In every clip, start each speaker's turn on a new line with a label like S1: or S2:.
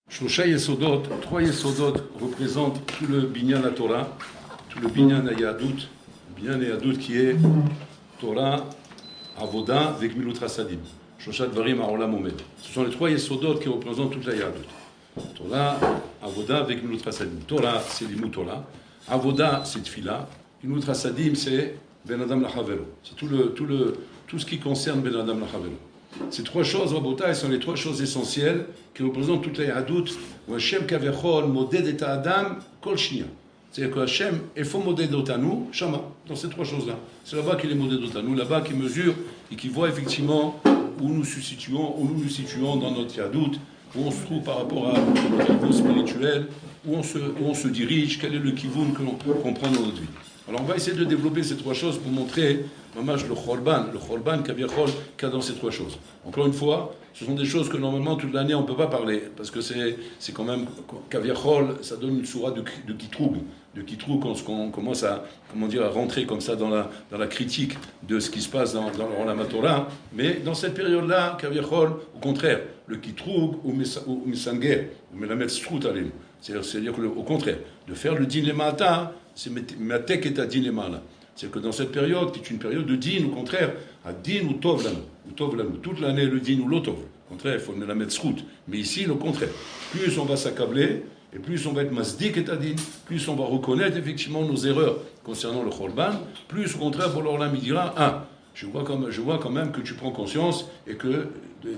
S1: Shlosha Yesodot, trois Yesodot représentent tout le Binyan la Torah, tout le Binyan la Yahadut, le Binyan la Yahadut qui est Torah, Avoda, Vegmilut Rasadim. Shlosha Dvarim Ha'olam Omed. Ce sont les trois Yesodot qui représentent toute la Yahadut. Torah, Avoda, Vegmilut Rasadim. Torah, c'est l'Imut Torah. Avoda, c'est Tfila. Vegmilut Rasadim, c'est Ben Adam Lachavelo. C'est tout ce qui concerne Ben Adam Lachavelo. Ces trois choses, Rabotai, sont les trois choses essentielles qui représentent toute la Yahadut, où Hashem Kavechol, Moded et Adam, Kol Shnia. C'est-à-dire que Hashem, il faut Moded Otanu, Shama, dans ces trois choses-là. C'est là-bas qu'il est Moded Otanu, là-bas qu'il mesure et qu'il voit effectivement où nous nous situons dans notre Yahadut, où on se trouve par rapport au niveau spirituel, où on se dirige, quel est le kivun qu'on prend dans notre vie. Alors on va essayer de développer ces trois choses pour montrer le Chorban Kaviachol qu'il y a dans ces trois choses. Encore une fois, ce sont des choses que normalement toute l'année on ne peut pas parler, parce que c'est quand même, Kaviachol, ça donne une sourate de Kitroug quand on commence à rentrer comme ça dans la critique de ce qui se passe dans le Olam Torah. Mais dans cette période-là, Kaviachol, au contraire, le Kitroug ou Misanger, ou Melamed Strout Alim, c'est-à-dire qu'au contraire, de faire le din lemata, c'est matek et din lemala. C'est que dans cette période, qui est une période de din, au contraire, à din ou tov lanu, toute l'année le din ou l'otov. Au contraire, il faut la mettre srout. Mais ici, le contraire. Plus on va s'accabler, et plus on va être masdik et din, plus on va reconnaître effectivement nos erreurs concernant le chorban, plus au contraire, pour l'orlam, il dira, je vois quand même que tu prends conscience et que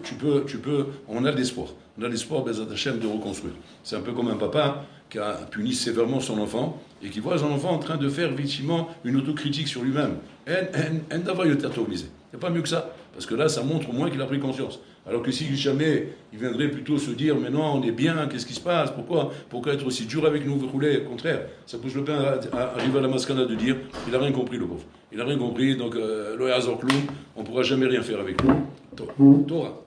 S1: tu peux, on a de l'espoir. On a l'espoir, Bezat Hashem, de reconstruire. C'est un peu comme un papa qui a puni sévèrement son enfant et qui voit son enfant en train de faire effectivement une autocritique sur lui-même. Il n'y a pas mieux que ça. Parce que là, ça montre au moins qu'il a pris conscience. Alors que si jamais il viendrait plutôt se dire, mais non, on est bien, qu'est-ce qui se passe, pourquoi être aussi dur avec nous, rouler, au contraire, ça pousse le pain à arriver à la maskana de dire, il n'a rien compris le pauvre. Il n'a rien compris, donc on ne pourra jamais rien faire avec lui. Torah.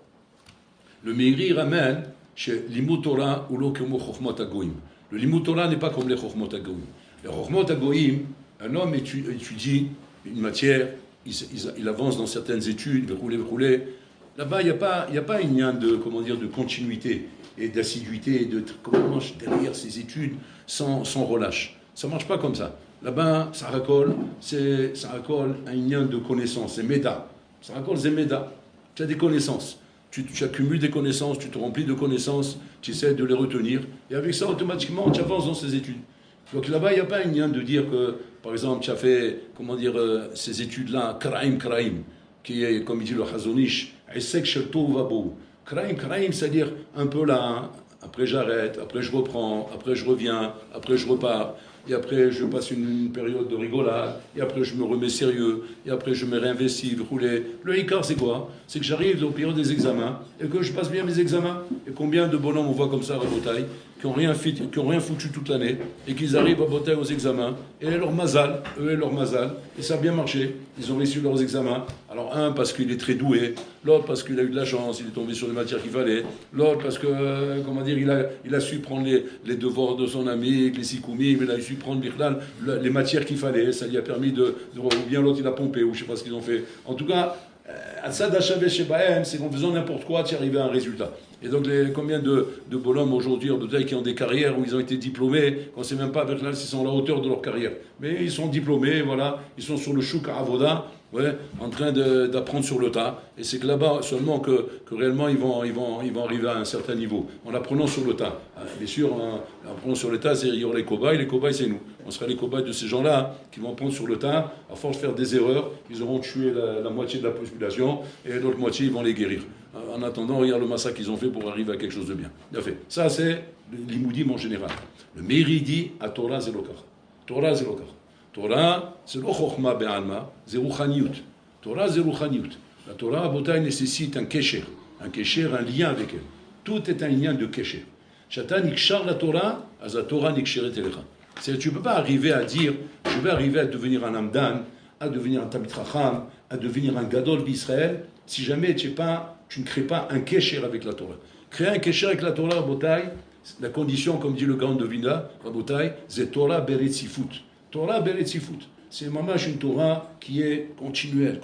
S1: Le Meiri ramène chez l'Imut Torah ou l'Okemo Chochmot Agoim. Le Limut Torah n'est pas comme les Chochmot Agoim. Les Chochmot Agoim, un homme étudie une matière, il avance dans certaines études, rouler. Là-bas, il n'y a pas une lien de continuité et d'assiduité, comment derrière ces études sans relâche. Ça ne marche pas comme ça. Là-bas, ça racole un lien de connaissances, c'est méda. Ça racole, c'est méda. Tu as des connaissances. Tu accumules des connaissances, tu te remplis de connaissances, tu essaies de les retenir, et avec ça, automatiquement, tu avances dans ces études. Donc là-bas, il n'y a pas un lien de dire que, par exemple, tu as fait, ces études-là, Karaim, qui est, comme il dit le Hazonish, Esek Shelto Vabo. Karaim, c'est-à-dire un peu là, après j'arrête, après je reprends, après je reviens, après je repars. Et après, je passe une période de rigolade, et après, je me remets sérieux, et après, je me réinvestis, rouler. Le hikar, c'est quoi? C'est que j'arrive au période des examens, et que je passe bien mes examens. Et combien de bonhommes on voit comme ça à Rabotai, qui n'ont rien foutu toute l'année, et qu'ils arrivent à Rabotai aux examens, et leur mazal, et ça a bien marché, ils ont réussi leurs examens. Alors un, parce qu'il est très doué, l'autre, parce qu'il a eu de la chance, il est tombé sur les matières qu'il fallait, l'autre, parce que, il a su prendre les devoirs de son ami, les sikoumim, il a su prendre les matières qu'il fallait, ça lui a permis ou bien l'autre il a pompé, ou je ne sais pas ce qu'ils ont fait. En tout cas, c'est qu'en faisant n'importe quoi, tu arrives à un résultat. Et donc, combien de bonhommes aujourd'hui qui ont des carrières où ils ont été diplômés, qu'on ne sait même pas s'ils sont à la hauteur de leur carrière. Mais ils sont diplômés, voilà, ils sont sur le chouk à Avoda, en train d'apprendre sur le tas. Et c'est que là-bas seulement que réellement ils vont arriver à un certain niveau. En apprenant sur le tas. Bien sûr, en apprenant sur le tas, il y aura les cobayes c'est nous. On sera les cobayes de ces gens-là qui vont apprendre sur le tas. À force de faire des erreurs, ils auront tué la moitié de la population et l'autre moitié, ils vont les guérir. En attendant, regarde le massacre qu'ils ont fait pour arriver à quelque chose de bien. Bien fait. Ça, c'est l'imoudim en général. Le Meiri dit à Torah Zelokar. Torah, c'est le Chochma Be'alma, c'est Ruchaniyut. Torah, c'est Ruchaniyut. La Torah, Botaï, nécessite un kesher, un lien avec elle. Tout est un lien de kesher. Shatan nikshar la Torah, az la Torah niksheret elecha. C'est-à-dire, tu ne peux pas arriver à dire, je vais arriver à devenir un Amdan, à devenir un Tamit Chacham, à devenir un Gadol d'Israël, si jamais tu ne crées pas un kesher avec la Torah. Créer un kesher avec la Torah, Botaï, la condition, comme dit le grand de Vina, Botaï, c'est Torah beretzifut. Torah beretzifut. c'est mamash une Torah qui est continuelle,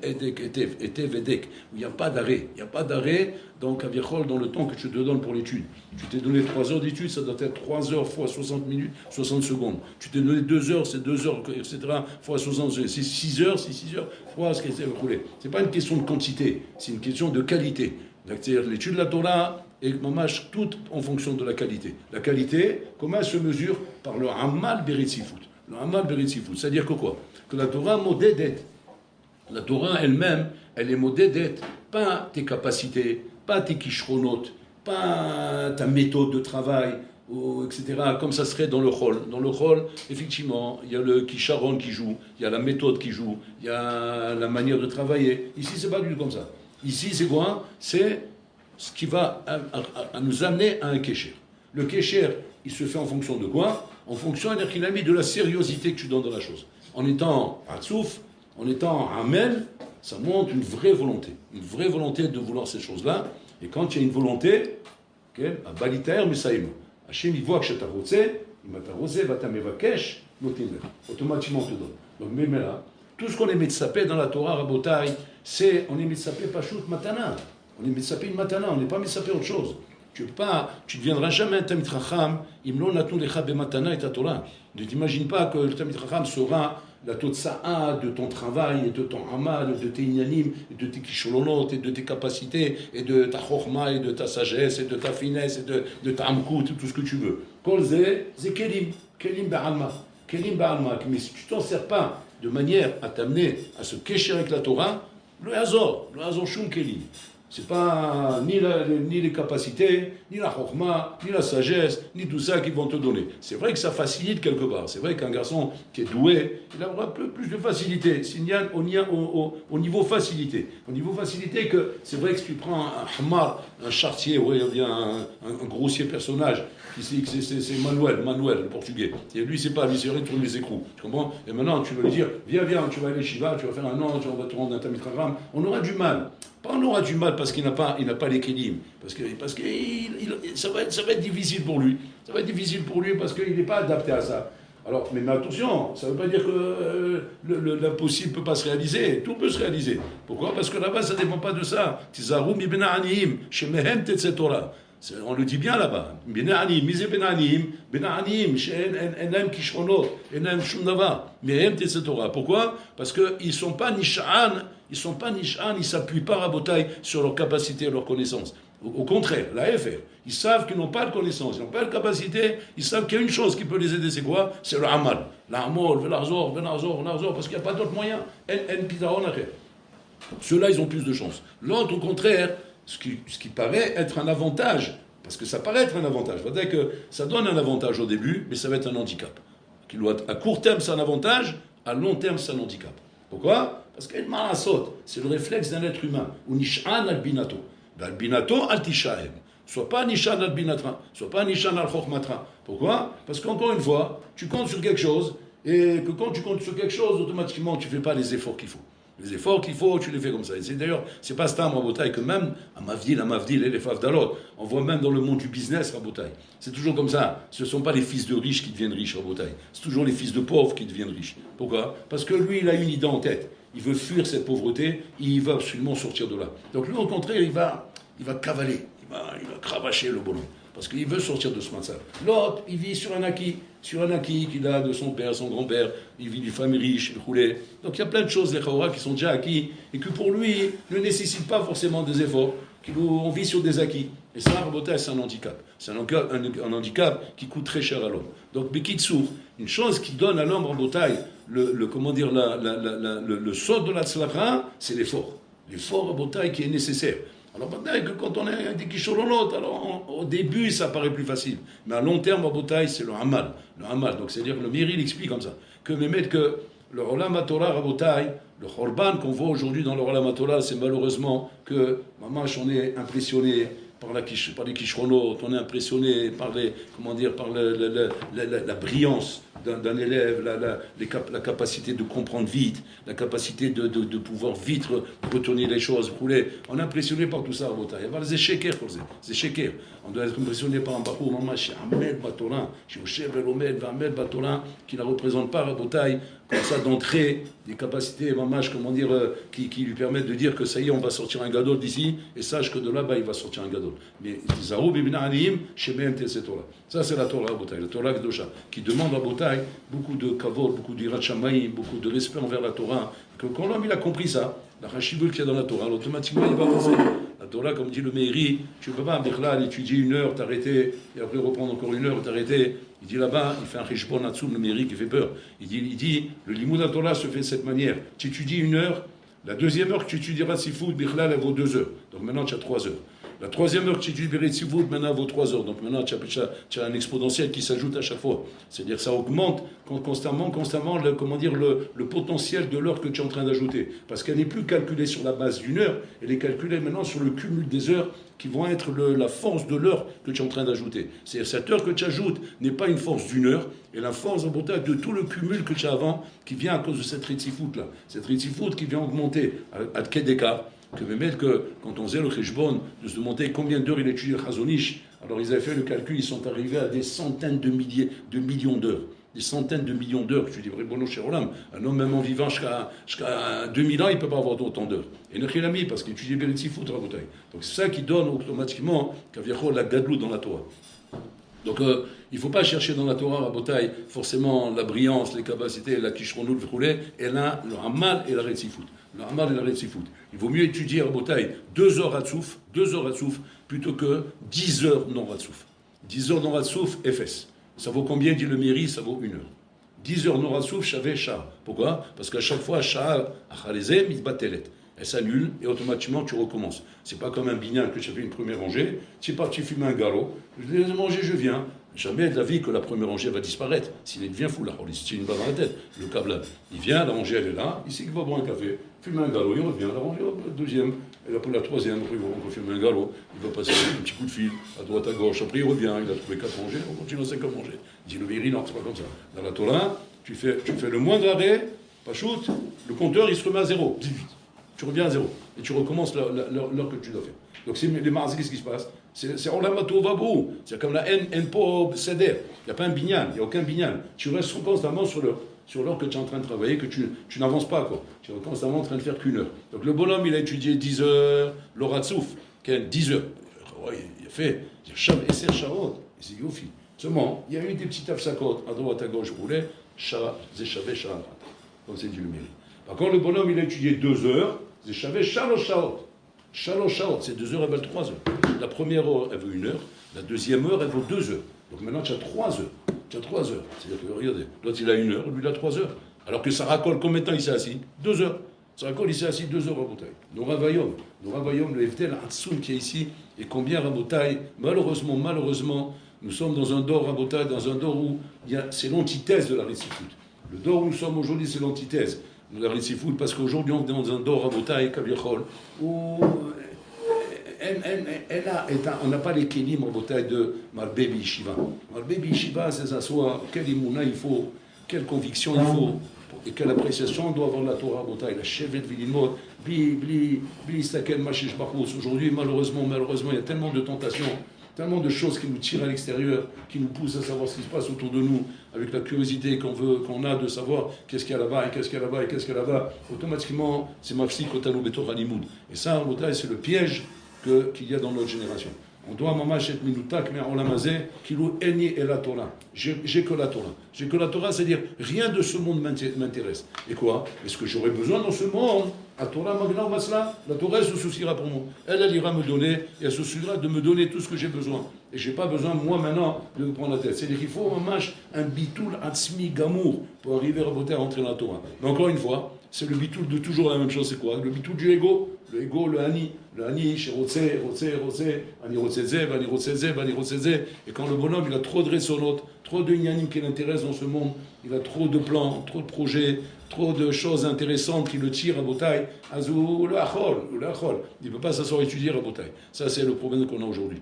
S1: edek, etev, edek, où il n'y a pas d'arrêt. Il n'y a pas d'arrêt donc, dans le temps que tu te donnes pour l'étude. Tu t'es donné 3 heures d'étude, ça doit être 3 heures fois 60 minutes, 60 secondes. Tu t'es donné 2 heures, c'est 2 heures, etc., fois 60 secondes. C'est 6 heures, c'est 6 heures fois ce qui est écoulé. Ce n'est pas une question de quantité, c'est une question de qualité. C'est-à-dire l'étude de la Torah est mamash tout en fonction de la qualité. La qualité, comment elle se mesure? Par le amal beritzifut. Le amal beritzifut, c'est-à-dire que quoi? Que la Torah modédet. La Torah elle-même, elle est modédet, pas tes capacités, pas tes kishronot, pas ta méthode de travail, etc., comme ça serait dans le chol. Dans le chol, effectivement, il y a le kisharon qui joue, il y a la méthode qui joue, il y a la manière de travailler. Ici, c'est pas du tout comme ça. Ici, c'est quoi? C'est ce qui va à nous amener à un kécher. Le kécher, il se fait en fonction de quoi? En fonction, qu'il a mis de la sériosité que tu donnes dans la chose. En étant atsouf, en étant amen, ça montre une vraie volonté de vouloir ces choses-là. Et quand il y a une volonté, à balitaire, mais ça y est. Hachem, il voit que je t'arrosais, il m'a t'arrosé, va t'amevakesh, automatiquement on te donne. Donc, même là, tout ce qu'on est mitzapé dans la Torah, Rabotai, c'est, on est mitzapé pachout matana. On est mitzapé une matana, on n'est pas mitzapé autre chose. Tu ne deviendras jamais un Tamid Chacham, imlo natu lecha bematana et ta Torah. Ne t'imagine pas que le Tamid Chacham sera la totsa'a de ton travail, et de ton amal, de tes inyanim, et de tes kisholonot, et de tes capacités, et de ta chorma, et de ta sagesse, et de ta finesse, et de ta amkout, tout ce que tu veux. Kol c'est kelim ba'alma. Kelim ba'alma. Mais si tu t'en sers pas de manière à t'amener à se kécher avec la Torah, le hazor shum kelim. C'est pas ni les capacités, ni la chokma, ni la sagesse, ni tout ça qu'ils vont te donner. C'est vrai que ça facilite quelque part. C'est vrai qu'un garçon qui est doué, il aura plus de facilité. Au niveau facilité. Au niveau facilité, que c'est vrai que si tu prends un hamar, un chartier, ouais, un grossier personnage, c'est Manuel, le portugais. Et lui, c'est pas, lui, c'est rien de tourner les écrous. Tu comprends? Et maintenant, tu vas lui dire, viens, tu vas aller Shiva, tu vas faire un an, on va te rendre un Tamid Chacham. On aura du mal. On aura du mal parce qu'il n'a pas l'équilibre. Parce que ça va être difficile pour lui. Ça va être difficile pour lui parce qu'il n'est pas adapté à ça. Alors, mais attention, ça ne veut pas dire que l'impossible ne peut pas se réaliser. Tout peut se réaliser. Pourquoi? Parce que là-bas, ça ne dépend pas de ça. Tizaroum ibn Aniyim, shemehem tetze Torah. On le dit bien là-bas. Bena'anim, mise bena'anim, she'enem kishronot, enem shum davar, mehem tetze Torah. Pourquoi? Parce qu'ils ne sont pas nish'an, ils ne s'appuient pas rabotaille sur leur capacité et leur connaissance. Au contraire, la FR, ils savent qu'ils n'ont pas de connaissance, ils n'ont pas de capacité, ils savent qu'il y a une chose qui peut les aider, c'est quoi? C'est le amal. L'amol, l'arzor, parce qu'il n'y a pas d'autre moyen. Ceux-là, ils ont plus de chance. L'autre, au contraire, ce qui paraît être un avantage, parce que ça paraît être un avantage, c'est-à-dire que ça donne un avantage au début, mais ça va être un handicap. À court terme, c'est un avantage, à long terme, c'est un handicap. Pourquoi? Parce qu'il y a une marasot, c'est le réflexe d'un être humain. Ou nishan al-binato. Al-binato al-tishahem. Soit pas nishan al-binatra, soit pas nishan al-chokhmatra. Pourquoi? Parce qu'encore une fois, tu comptes sur quelque chose, et que quand tu comptes sur quelque chose, automatiquement, tu ne fais pas les efforts qu'il faut. Les efforts qu'il faut, tu les fais comme ça. Et d'ailleurs, c'est pas Stam Rabotai que même à Mavdil et les Favdalot, on voit même dans le monde du business Rabotai. C'est toujours comme ça. Ce ne sont pas les fils de riches qui deviennent riches Rabotai. C'est toujours les fils de pauvres qui deviennent riches. Pourquoi? Parce que lui, il a une idée en tête. Il veut fuir cette pauvreté, il va absolument sortir de là. Donc lui, au contraire, il va cavaler, il va cravacher le bonhomme. Parce qu'il veut sortir de ce matzah. L'autre, il vit sur un acquis qu'il a de son père, son grand-père, il vit d'une famille riche, il roulait. Donc il y a plein de choses, les Chaura, qui sont déjà acquis, et que pour lui, ne nécessitent pas forcément des efforts, on vit sur des acquis. Et ça, Rabotai, c'est un handicap. C'est un handicap qui coûte très cher à l'homme. Donc, Bekitsour, une chose qui donne à l'homme, Rabotai, le sort de la tzlacha, c'est l'effort. L'effort, Rabotai, qui est nécessaire. Alors maintenant, que quand on est des kisholonot, alors au début ça paraît plus facile, mais à long terme, Rabotai, c'est le hamal. Donc c'est-à-dire que le Miri il explique comme ça, que le Olam Torah Rabotai, le Chorban qu'on voit aujourd'hui dans le Olam Torah, c'est malheureusement que, on est impressionné par les kishronot, on est impressionné par la brillance d'un élève, la capacité de comprendre vite, la capacité de pouvoir vite retourner les choses, rouler. On est impressionné par tout ça, Rabotai. Il y a des échecs, on doit être impressionné par un Bachour, Maman, chez Ahmed Batorin, chez Oshev Elomed, Ahmed Batorin, qui ne représente pas Rabotai, comme ça d'entrer, des capacités, Maman, comment dire, qui lui permettent de dire que ça y est, on va sortir un gadol d'ici, et sache que de là-bas, il va sortir un gadol. Mais Zaroub ibn Alim, chez c'est Torah. Ça, c'est la Torah, Rabotai, la Torah Kedosha, qui demande à Rabotai beaucoup de kavod, beaucoup d'Irat Shamayim, beaucoup de respect envers la Torah. Que quand l'homme il a compris ça, la Hashibul qu'il y a dans la Torah, automatiquement il va avancer. La Torah, comme dit le Meiri, tu ne peux pas Bichlal étudier une heure, t'arrêter, et après reprendre encore une heure, t'arrêter. Il dit là-bas, il fait un Rishbon Atsoum, le Meiri qui fait peur. Il dit le Limoud de la Torah se fait de cette manière. Tu étudies une heure, la deuxième heure que tu étudieras Sifoud, Bichlal, elle vaut 2 heures. Donc maintenant tu as 3 heures. La troisième heure que tu étudies Beret Sifoud, maintenant elle vaut 3 heures. Donc maintenant tu as un exponentiel qui s'ajoute à chaque fois. C'est-à-dire ça augmente constamment le potentiel de l'heure que tu es en train d'ajouter. Parce qu'elle n'est plus calculée sur la base d'une heure, elle est calculée maintenant sur le cumul des heures qui vont être la force de l'heure que tu es en train d'ajouter. C'est-à-dire cette heure que tu ajoutes n'est pas une force d'une heure, et la force en bouteille de tout le cumul que tu as avant, qui vient à cause de cette rétifoute là. Cette rétifoute qui vient augmenter à quel d'écart que même que quand on faisait le Khishbon, de se demander combien d'heures il étudie le Chazonish, alors ils avaient fait le calcul, ils sont arrivés à des centaines de millions d'heures. Des centaines de millions d'heures, que tu dis, Bono Cherolam, un homme même en vivant jusqu'à 2000 ans, il ne peut pas avoir autant d'heures. Et Nechilami, parce qu'il étudie Beretzifout, Rabotai. Donc c'est ça qui donne automatiquement, Kaviachol, la gadlou dans la Torah. Donc il ne faut pas chercher dans la Torah, Rabotai, forcément la brillance, les capacités, la kishronoul, et là, le hamal et la retzifout. Le hamal et la retzifout. Il vaut mieux étudier, Rabotai, 2 heures à Tsouf, plutôt que 10 heures non ratsouf. 10 heures non ratsouf, FS. Ça vaut combien, dit le Meiri? Ça vaut 1 heure. 10 heures non ratsouf, j'avais Shah. Pourquoi? Parce qu'à chaque fois, Shah, Achalezem, il batelet. Elle s'annule et automatiquement tu recommences. C'est pas comme un binyan que tu as fait une première rangée, tu es parti fumer un garrot, je vais manger, je viens. Jamais de la vie que la première rangée va disparaître. S'il devient fou, là, c'est une balle dans la tête, le câble. Il vient, la rangée elle est là, ici il va boire un café, fumer un garrot, il revient, la rangée, la deuxième, et là pour la troisième, après il va encore fumer un garrot, il va passer un petit coup de fil à droite, à gauche, après il revient, il a trouvé 4 rangées, on continue à 5 rangées. Il dit le Meiri, non, c'est pas comme ça. Dans la Torah, tu fais le moindre arrêt, pas shoot, le compteur il se remet à 0, vite. Tu reviens à 0 et tu recommences l'heure que tu dois faire. Donc c'est les marzis, qu'est-ce qui se passe? C'est Olamato Vabou, c'est comme la Npo Seder. Il n'y a pas un binyan, il n'y a aucun binyan. Tu restes constamment sur l'heure que tu es en train de travailler, que tu n'avances pas, quoi. Tu es constamment en train de faire qu'1 heure. Donc le bonhomme, il a étudié 10 heures, l'Oratsouf, 10 heures. Ouais, il a fait, il a Esser Sharot, et c'est Yofi. Seulement, il y a eu des petites afsakot à droite, à gauche, roulé, Shah, Zéchavé, Shah, comme c'est dit le Meiri. Par contre, le bonhomme, il a étudié 2 heures, Zéchavé, Shalosh Shaot. Shalosh Shaot, c'est 2 heures, elles valent 3 heures. La première heure, elle vaut 1 heure, la deuxième heure, elle vaut 2 heures. Donc maintenant, tu as 3 heures. C'est-à-dire que, regardez, l'autre, il a 1 heure, lui, il a 3 heures. Alors que ça racole combien de temps il s'est assis? 2 heures. Ça racole, il s'est assis 2 heures à bouteille. Nous ravaillons, le Evtel Hatsoum qui est ici, et combien à bouteille, malheureusement, nous sommes dans un dor à bouteille, dans un dor où c'est l'antithèse de la récifoute. Le dor où nous sommes aujourd'hui, c'est l'antithèse de la récifoute, parce qu'aujourd'hui, on est dans un dor à bouteille, Kaviachol, où on n'a pas les kélim en bouteille de Malbebi Shiva. Malbebi Shiva, c'est s'asseoir, quelle imouna il faut, quelle conviction il faut, et quelle appréciation on doit avoir de la Torah bouteille, la chevet vilimot, bli stakel machish bachous. Aujourd'hui, malheureusement, il y a tellement de tentations, tellement de choses qui nous tirent à l'extérieur, qui nous poussent à savoir ce qui se passe autour de nous, avec la curiosité qu'on a de savoir qu'est-ce qu'il y a là-bas, et qu'est-ce qu'il y a là-bas, et qu'est-ce qu'il y a là-bas. Automatiquement, c'est mafsi kotanu betor animoud. Et ça, en bouteille, c'est le piège qu'il y a dans notre génération. On doit mamash et minutak, mais olamazé, kilou eni et la Torah. J'ai que la Torah. J'ai que la Torah, c'est-à-dire rien de ce monde m'intéresse. Et quoi? Est-ce que j'aurai besoin dans ce monde? La Torah magna masla, la Torah elle se souciera pour moi. Elle ira me donner, et elle se souciera de me donner tout ce que j'ai besoin. Et je n'ai pas besoin, moi, maintenant, de me prendre la tête. C'est-à-dire qu'il faut mamash un bitoul atzmi gamour pour arriver à rentrer dans la Torah. Mais encore une fois, c'est le bitoul de toujours la même chose, c'est quoi? Le bitoul du ego, le ani, chez Rotse, ani Rotsezev. Et quand le bonhomme, il a trop de resonot, trop de ignanim qui l'intéressent dans ce monde, il a trop de plans, trop de projets, trop de choses intéressantes qui le tirent à bouteille, azou le achol. Il ne peut pas s'asseoir et étudier à bouteille. Ça, c'est le problème qu'on a aujourd'hui.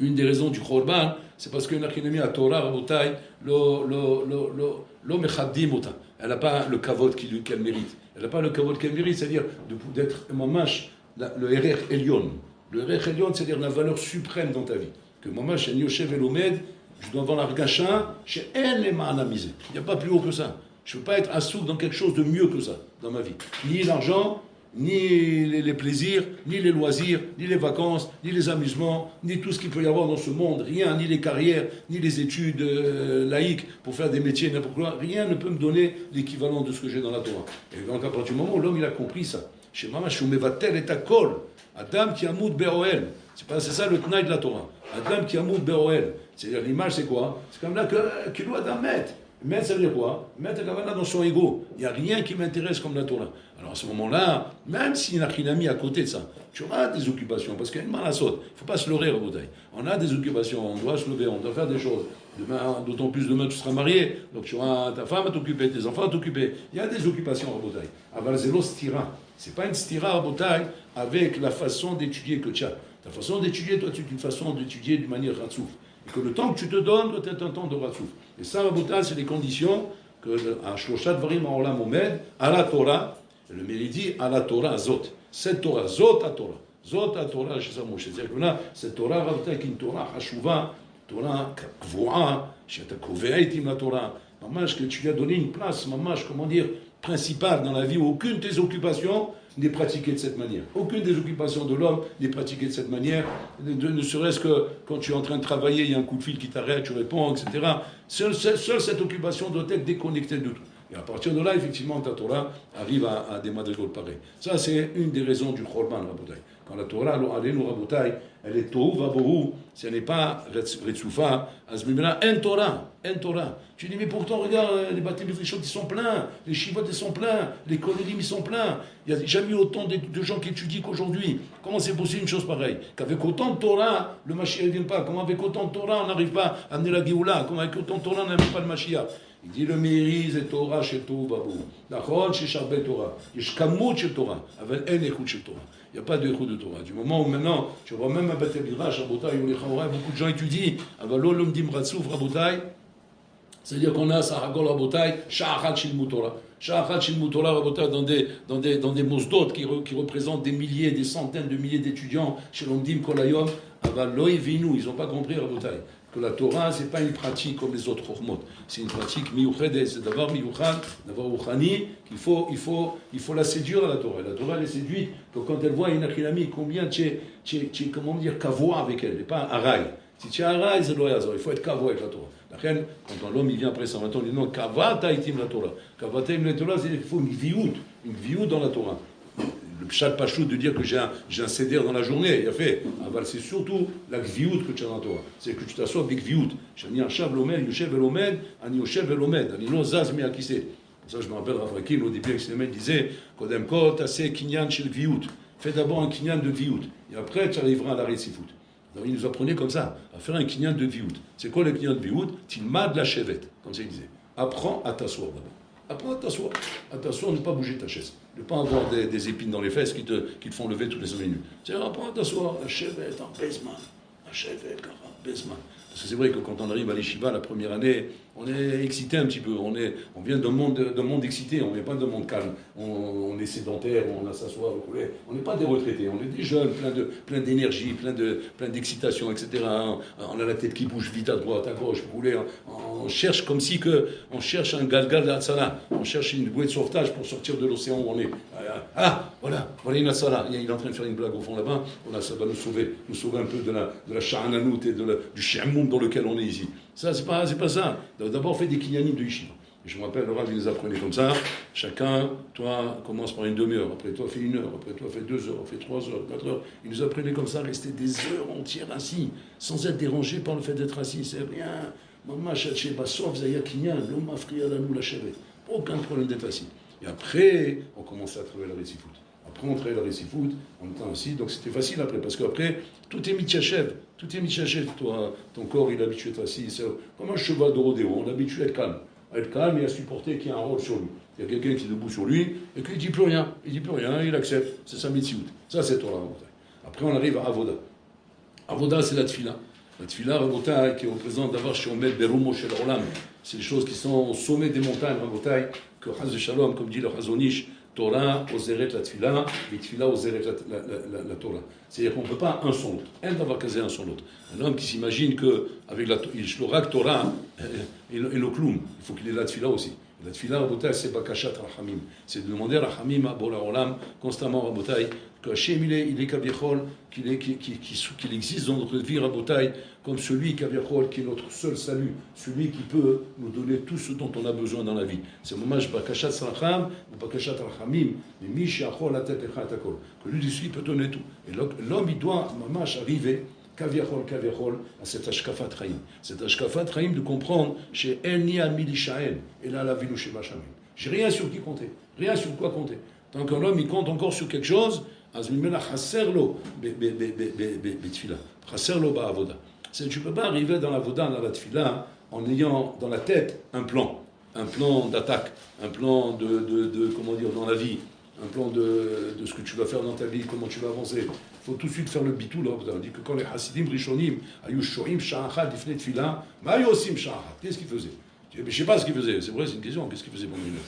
S1: une des raisons du Khorban, c'est parce qu'une achinami à Torah, Rabotai, lo mechabdim ota. Elle n'a pas le kavod qu'elle mérite. Elle n'a pas le kavod qu'elle mérite, c'est-à-dire d'être mamash, le erech elyon. Le erech elyon, c'est-à-dire la valeur suprême dans ta vie. Que mamash, en yoshev elomed, je dois avoir l'argachin, chez elle les ma'anamisé. Il n'y a pas plus haut que ça. Je ne peux pas être assouk dans quelque chose de mieux que ça, dans ma vie. Ni l'argent, ni les plaisirs, ni les loisirs, ni les vacances, ni les amusements, ni tout ce qu'il peut y avoir dans ce monde, rien, ni les carrières, ni les études laïques pour faire des métiers, n'importe quoi, rien ne peut me donner l'équivalent de ce que j'ai dans la Torah. Et donc à partir du moment où l'homme il a compris ça, chez Mama Shumevatel et Takol, Adam qui amoud Beroel, c'est ça le tnaï de la Torah, Adam qui amoud Beroel, c'est-à-dire l'image c'est quoi? C'est comme là que doit Adam mettre. Mettre, ça veut dire quoi? Mettre la Kavana dans son ego. Il n'y a rien qui m'intéresse comme la Torah. Alors à ce moment-là, même s'il n'y a rien mis à côté de ça, tu auras des occupations, parce qu'il y a une malasot. Il ne faut pas se leurrer, Rabotai. On a des occupations, on doit se lever, on doit faire des choses. Demain, d'autant plus demain, tu seras marié, donc tu auras ta femme à t'occuper, tes enfants à t'occuper. Il y a des occupations, Rabotai. Aval zélo stira. C'est pas une stira, Rabotai, avec la façon d'étudier que tu as. Ta façon d'étudier, toi, tu as une façon d'étudier d'une manière ratsouf. Et que le temps que tu te donnes doit être un temps de ratsouf. Et ça, Rabotai, c'est les conditions que à Shloshat Varim Ha'olam Omed, à la Torah, le Méridi, à la Torah Zot. Cette Torah, Zot à Torah. Zot à Torah, chez sa mouche. C'est-à-dire que là, cette Torah, Rabotai, qui est une Torah Hashuva, Torah Kvoa, chez ta Koveaitim la Torah, mamash, que tu lui as donné une place, mamash, comment dire, principale dans la vie, où aucune de tes occupations n'est pratiquée de cette manière. Aucune des occupations de l'homme n'est pratiquée de cette manière, ne serait-ce que quand tu es en train de travailler, il y a un coup de fil qui t'arrête, tu réponds, etc. Seule cette occupation doit être déconnectée de tout. Et à partir de là, effectivement, ta Torah arrive à des madrigots pareils. Ça, c'est une des raisons du Khorban, Rabotai. Quand la Torah, nous Rabotai, elle est Tohu Vabohu, si elle n'est pas Retsufa, Azmimela, en Torah, en Torah. Tu dis, mais pourtant, regarde, les bâtiments ils sont pleins, les shivot, ils sont pleins, les kolélim, ils sont pleins. Il n'y a jamais eu autant de gens qui étudient qu'aujourd'hui. Comment c'est possible une chose pareille? Qu'avec autant de Torah, le Mashiach ne vient pas. Comment avec autant de Torah, on n'arrive pas à amener la Géoula? Comment avec autant de Torah, on n'amène pas le Mashiach? Il dit le mériz et Torah chez Tohu Babou. D'accord, chez Charbet Torah. Il y a Shkamut chez Torah. Avec un écoute chez Torah. Il n'y a pas d'écoute de Torah. Du moment où maintenant, tu vois même un Beth Midrash, Rabotai, où les Chaorai, beaucoup de gens étudient, avec l'Olom Dim Ratsouf, Rabotai, c'est-à-dire qu'on a Saragol Rabotai, Sha'achat Shilmut Torah. Sha'achat Shilmut Torah, Rabotai, dans des mosdot qui représentent des milliers, des centaines de milliers d'étudiants, chez l'Omdim Kolayom, avec l'Oivinu, ils n'ont pas compris, Rabotai. Que la Torah, ce n'est pas une pratique comme les autres chormot. C'est une pratique miyuchedet, c'est d'avoir miyuchad, d'avoir uchani, qu'il faut la séduire à la Torah. La Torah, elle est séduite que quand elle voit une achinami, combien tu es, comment dire, kavoa avec elle, et pas araï. Si tu es araï, c'est il faut être kavoa avec la Torah. D'accord? Quand l'homme il vient après 120 ans, il dit non, kavata itim la Torah. Kavata itim la Torah, c'est qu'il faut une viout dans la Torah. Le pshat pashut de dire que j'ai un seder dans la journée, il a fait. C'est surtout la gviout que tu as dans la Torah. C'est que tu t'assois avec gviout. Shani achav l'omed, yoshev elomed, ani yoshev elomed, ani no zaz mi akise. Ça, je me rappelle, Rav Rakim, au début, avec ses disait, Kodem kot, assez kinyan shel gviout. Fais d'abord un kinyan de gviout. Et après, tu arriveras à la récifout. Donc, il nous apprenait comme ça, à faire un kinyan de gviout. C'est quoi le kinyan de gviout? Tilmad la chevet, comme ça il disait. Apprends à t'asseoir d'abord. Apprends à t'asseoir, ne pas bouger ta chaise. Ne pas avoir des épines dans les fesses qui te font lever toutes les 5 minutes. C'est-à-dire, apprends à t'asseoir, la chevet en baisement. La chevet, en baisement. Parce que c'est vrai que quand on arrive à l'Eshiva la première année, on est excité un petit peu. On vient d'un monde excité, on ne vient pas d'un monde calme. On est sédentaire, on a s'asseoir, on n'est pas des retraités, on est des jeunes, plein d'énergie, plein d'excitation, etc. On a la tête qui bouge vite à droite, à gauche, on cherche comme si on cherche un galgal d'Atsala, on cherche une bouée de sauvetage pour sortir de l'océan où on est. Voilà une Atsala. Il est en train de faire une blague au fond là-bas, ça va nous sauver un peu de la sha'ananout et du shi'amoum dans lequel on est ici. Ça, c'est pas ça. D'abord, on fait des kinyanim de yeshiva. Je me rappelle, le Rav, il les apprenait comme ça. Chacun, toi, commence par une demi-heure. Après, toi, fais 1 heure. Après, toi, fais 2 heures. Après, 3 heures, 4 heures. Il nous apprenait comme ça, rester des heures entières assis, sans être dérangé par le fait d'être assis. C'est rien. Maman, chatché, basov, zaya kinyan, l'homme a frié à nous la chevet. Aucun problème d'être assis. Et après, on commençait à travailler la récifout. Après, on travaillait la récifout, on était assis, donc c'était facile après, parce qu'après, tout est mitchachev. Toi, ton corps, il est habitué à être assis. C'est comme un cheval de rodéo, on est habitué à être calme. À être calme et à supporter qu'il y a un rôle sur lui. Il y a quelqu'un qui est debout sur lui, et qu'il ne dit plus rien. Il accepte. C'est sa mitziout. Ça, c'est Torah. Après, on arrive à Avoda. Avoda, c'est la tfila. La tefila, Rabotai, qui représente d'abord Shomed Berumo Shel Olam, c'est les choses qui sont au sommet des montagnes, Rabotai, que Chaz Shalom, comme dit le Chazonish, Torah, Ozeret la tefila, et tefila, Ozeret la Torah. C'est-à-dire qu'on ne peut pas un sans l'autre. Elle d'avoir casé un sans l'autre. Un homme qui s'imagine qu'avec la Torah, et le kloum, il faut qu'il ait la tefila aussi. La tefila, Rabotai, c'est Bakashat Rachamim. C'est de demander Rachamim à Bora Olam, constamment, Rabotai, que Hachem, il est Kaviachol, qu'il existe dans notre vie, Rabotai, comme celui Kaviachol, qui est notre seul salut, celui qui peut nous donner tout ce dont on a besoin dans la vie. C'est Mamash Bakashat Saracham, ou Bakashat Rachamim, mais Mishachol, la tête et Khatakol, que lui, lui peut donner tout. Et l'homme, il doit, Mamash, arriver, Kaviachol, à cet Ashkafat Chaim. Cet Ashkafat Chaim de comprendre chez Elni Al-Milishael, et là, la Vilou Sheba Shamim. J'ai rien sur qui compter, rien sur quoi compter. Tant qu'un homme, il compte encore sur quelque chose, Azmimela Chasserlo, Betfila, Chasserlo Ba'avoda. Tu ne peux pas arriver dans la Voda, dans la Tfila, en ayant dans la tête un plan d'attaque, un plan comment dire, dans la vie, un plan de ce que tu vas faire dans ta vie, comment tu vas avancer. Il faut tout de suite faire le bitou. On dit que quand les Hasidim Rishonim, Ayush Shoim Sha'achad, Ifne Tfila, Ma'ayosim Sha'achad. Qu'est-ce qu'ils faisaient? Je ne sais pas ce qu'il faisait, c'est vrai, c'est une question. Qu'est-ce qu'il faisait pendant une heure?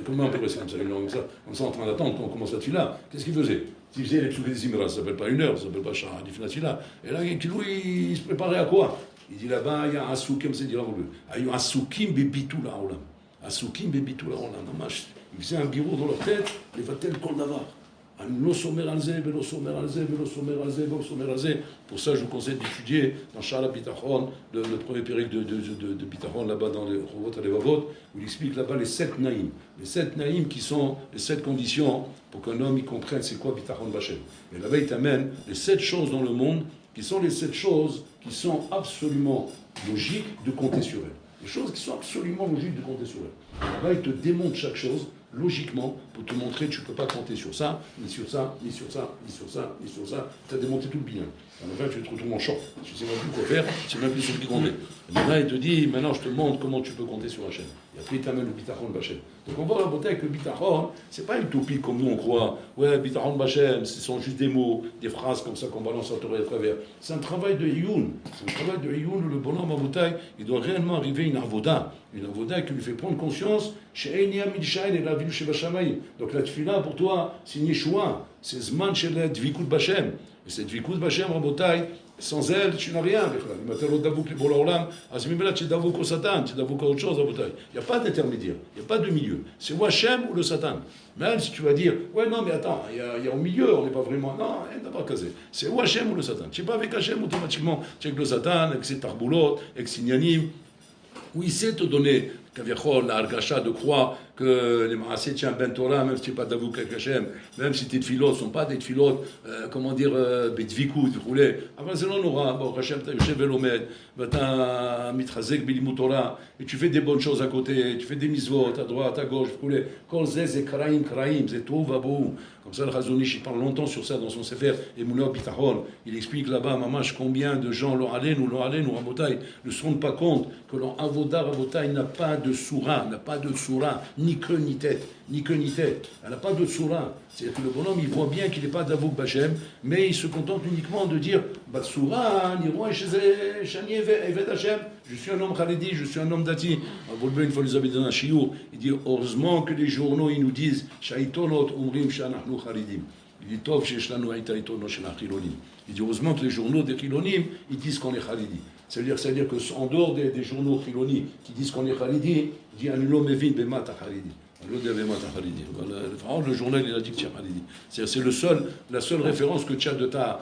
S1: Comment on peut rester comme ça, en train d'attendre quand on commence la tefila? Qu'est-ce qu'il faisait? S'il faisait les psoukés des Zimra, ça ne s'appelle pas une heure, ça ne s'appelle pas Shah, Difna Tfila. Et là, il se préparait à quoi? Il dit là-bas, il y a un Asukim, c'est dire il y a un Asukim bebitou la olam. Asukim bebitou la olam. Il faisait un bureau dans leur tête, il va tel qu'on d'avoir. Pour ça, je vous conseille d'étudier dans Shala Bitachon, le premier période de Bitachon, là-bas dans les Chovot Alevavot, où il explique là-bas les 7 naïms. Les 7 naïms qui sont les 7 conditions pour qu'un homme y comprenne c'est quoi Bitachon Bachem. Et là-bas, il t'amène les 7 choses dans le monde qui sont les 7 choses qui sont absolument logiques de compter sur elles. Les choses qui sont absolument logiques de compter sur elles. Là-bas, il te démontre chaque chose logiquement, pour te montrer que tu ne peux pas compter sur ça, ni sur ça, ni sur ça, ni sur ça, ni sur ça. Tu as démonté tout le bilan. Enfin, tu te retrouves en short. Tu ne sais même plus quoi faire, tu ne sais même plus sur qui compter. Maintenant, il te dit, maintenant, je te montre comment tu peux compter sur Hachem. Et après, il t'amène le bitachon Bachem. Donc, on voit la beauté avec le bitachon, c'est pas utopique comme nous on croit. Ouais, bitachon Bachem, ce sont juste des mots, des phrases comme ça qu'on balance à travers et à travers. C'est un travail de Iyun. C'est un travail de Iyun où le bonhomme à bouteille, il doit réellement arriver une avoda qui lui fait prendre conscience chez Enia Midshain et la ville chez Bachamaï. Donc la tefila pour toi, c'est Yeshua, c'est Zman chez la Dvikut Bachem. Et cette Dvikut Bachem, Rabotai, sans elle, tu n'as rien. Il m'a dit Davouk les Bolaolam, Azmimela, tu es Davouk au Satan, tu es Davouk à autre chose, Rabotai. Il n'y a pas d'intermédiaire, il n'y a pas de milieu. C'est ou Hachem ou le Satan. Même si tu vas dire, ouais, non, mais attends, il y a au milieu, on n'est pas vraiment. Non, il n'a pas casé. C'est ou Hachem ou le Satan. Tu n'es pas avec Hachem, automatiquement, tu es avec le Satan, avec ses tarboulot, avec ses nyanim. Où il sait te donner, Kaviachol, la Argacha, de croire que les Maasé tiennent Ben Torah, même si tu n'es pas d'Avouk avec Hachem, même si tes tfilotes ne sont pas des tfilotes, comment dire, Bedvikou, tu roulais. Avant, c'est non, Nora, bon, Hachem, tu as Yoshev Elomed, tu as Mitrazek, Bilimut Torah, et tu fais des bonnes choses à côté, tu fais des misvot, à droite, à gauche, tu roulais. Kol Zé, c'est Kraïm, c'est Tov, Abou. Comme ça, le Chazonish, il parle longtemps sur ça dans son Sefer, et Mouna Bitachon. Il explique là-bas, Mamash, combien de gens, l'ont allé, nous, Rabotai, ne se rendent pas compte que leur Avoda, Rabotai, n'a pas de soura, ni queue ni tête, Elle n'a pas de soura. C'est-à-dire que le bonhomme, il voit bien qu'il n'est pas d'Avouk Bachem, mais il se contente uniquement de dire, Batsura, Niroi, Shani, Eved Hachem, je suis un homme khalidi, je suis un homme dati. Une fois, les habitants dans un chiour, il dit, heureusement que les journaux, ils nous disent, Shaitonot, Umrim, Shanachnu Khalidim. Il dit, Tov, Sheshlanu, Aitaitono, Shenachilonim. Il dit, heureusement que les journaux des Khilonim, ils disent qu'on est khalidi. C'est-à-dire qu'en dehors des journaux Khiloni qui disent qu'on est khalidi, il dit, Anulo Mevin, Bemata Khalidi. Le pharaon, le journal, il a dit que tu es khalidi. C'est la seule référence que tu as de ta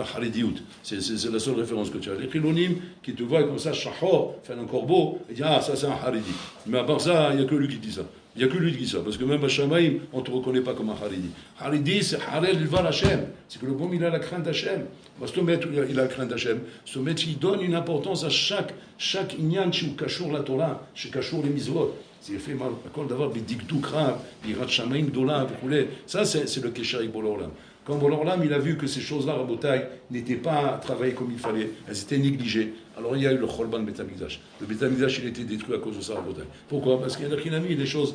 S1: khalidiout. C'est la seule référence que tu as. Les khilonim qui te voient comme ça, shahor, fait un corbeau, et disent, ah, ça c'est un khalidi. Mais à part ça, il n'y a que lui qui dit ça. Il n'y a que lui qui dit ça, parce que même à Shamaïm, on ne te reconnaît pas comme un khalidi. Khalidi, c'est Harel Ilvar Hashem. C'est que le bon, il a la crainte d'Hachem. Ce maître, il a la crainte d'Hachem. Ce maître, il donne une importance à chaque inyan chez Kashour la Torah, chez Kashour les Mizvot. C'est fait mal. D'avoir des dikdou krav, des ratchamaïm dola, ça c'est le Kesha Ibolorlam. Quand Bolorlam il a vu que ces choses-là, Rabotai, n'étaient pas travaillées comme il fallait, elles étaient négligées. Alors Alors il y a eu le Cholban Beth Amikdash. Le Beth Amikdash, il a été détruit à cause de ça, Rabotai. Pourquoi? Parce qu'il y a Kinami, les choses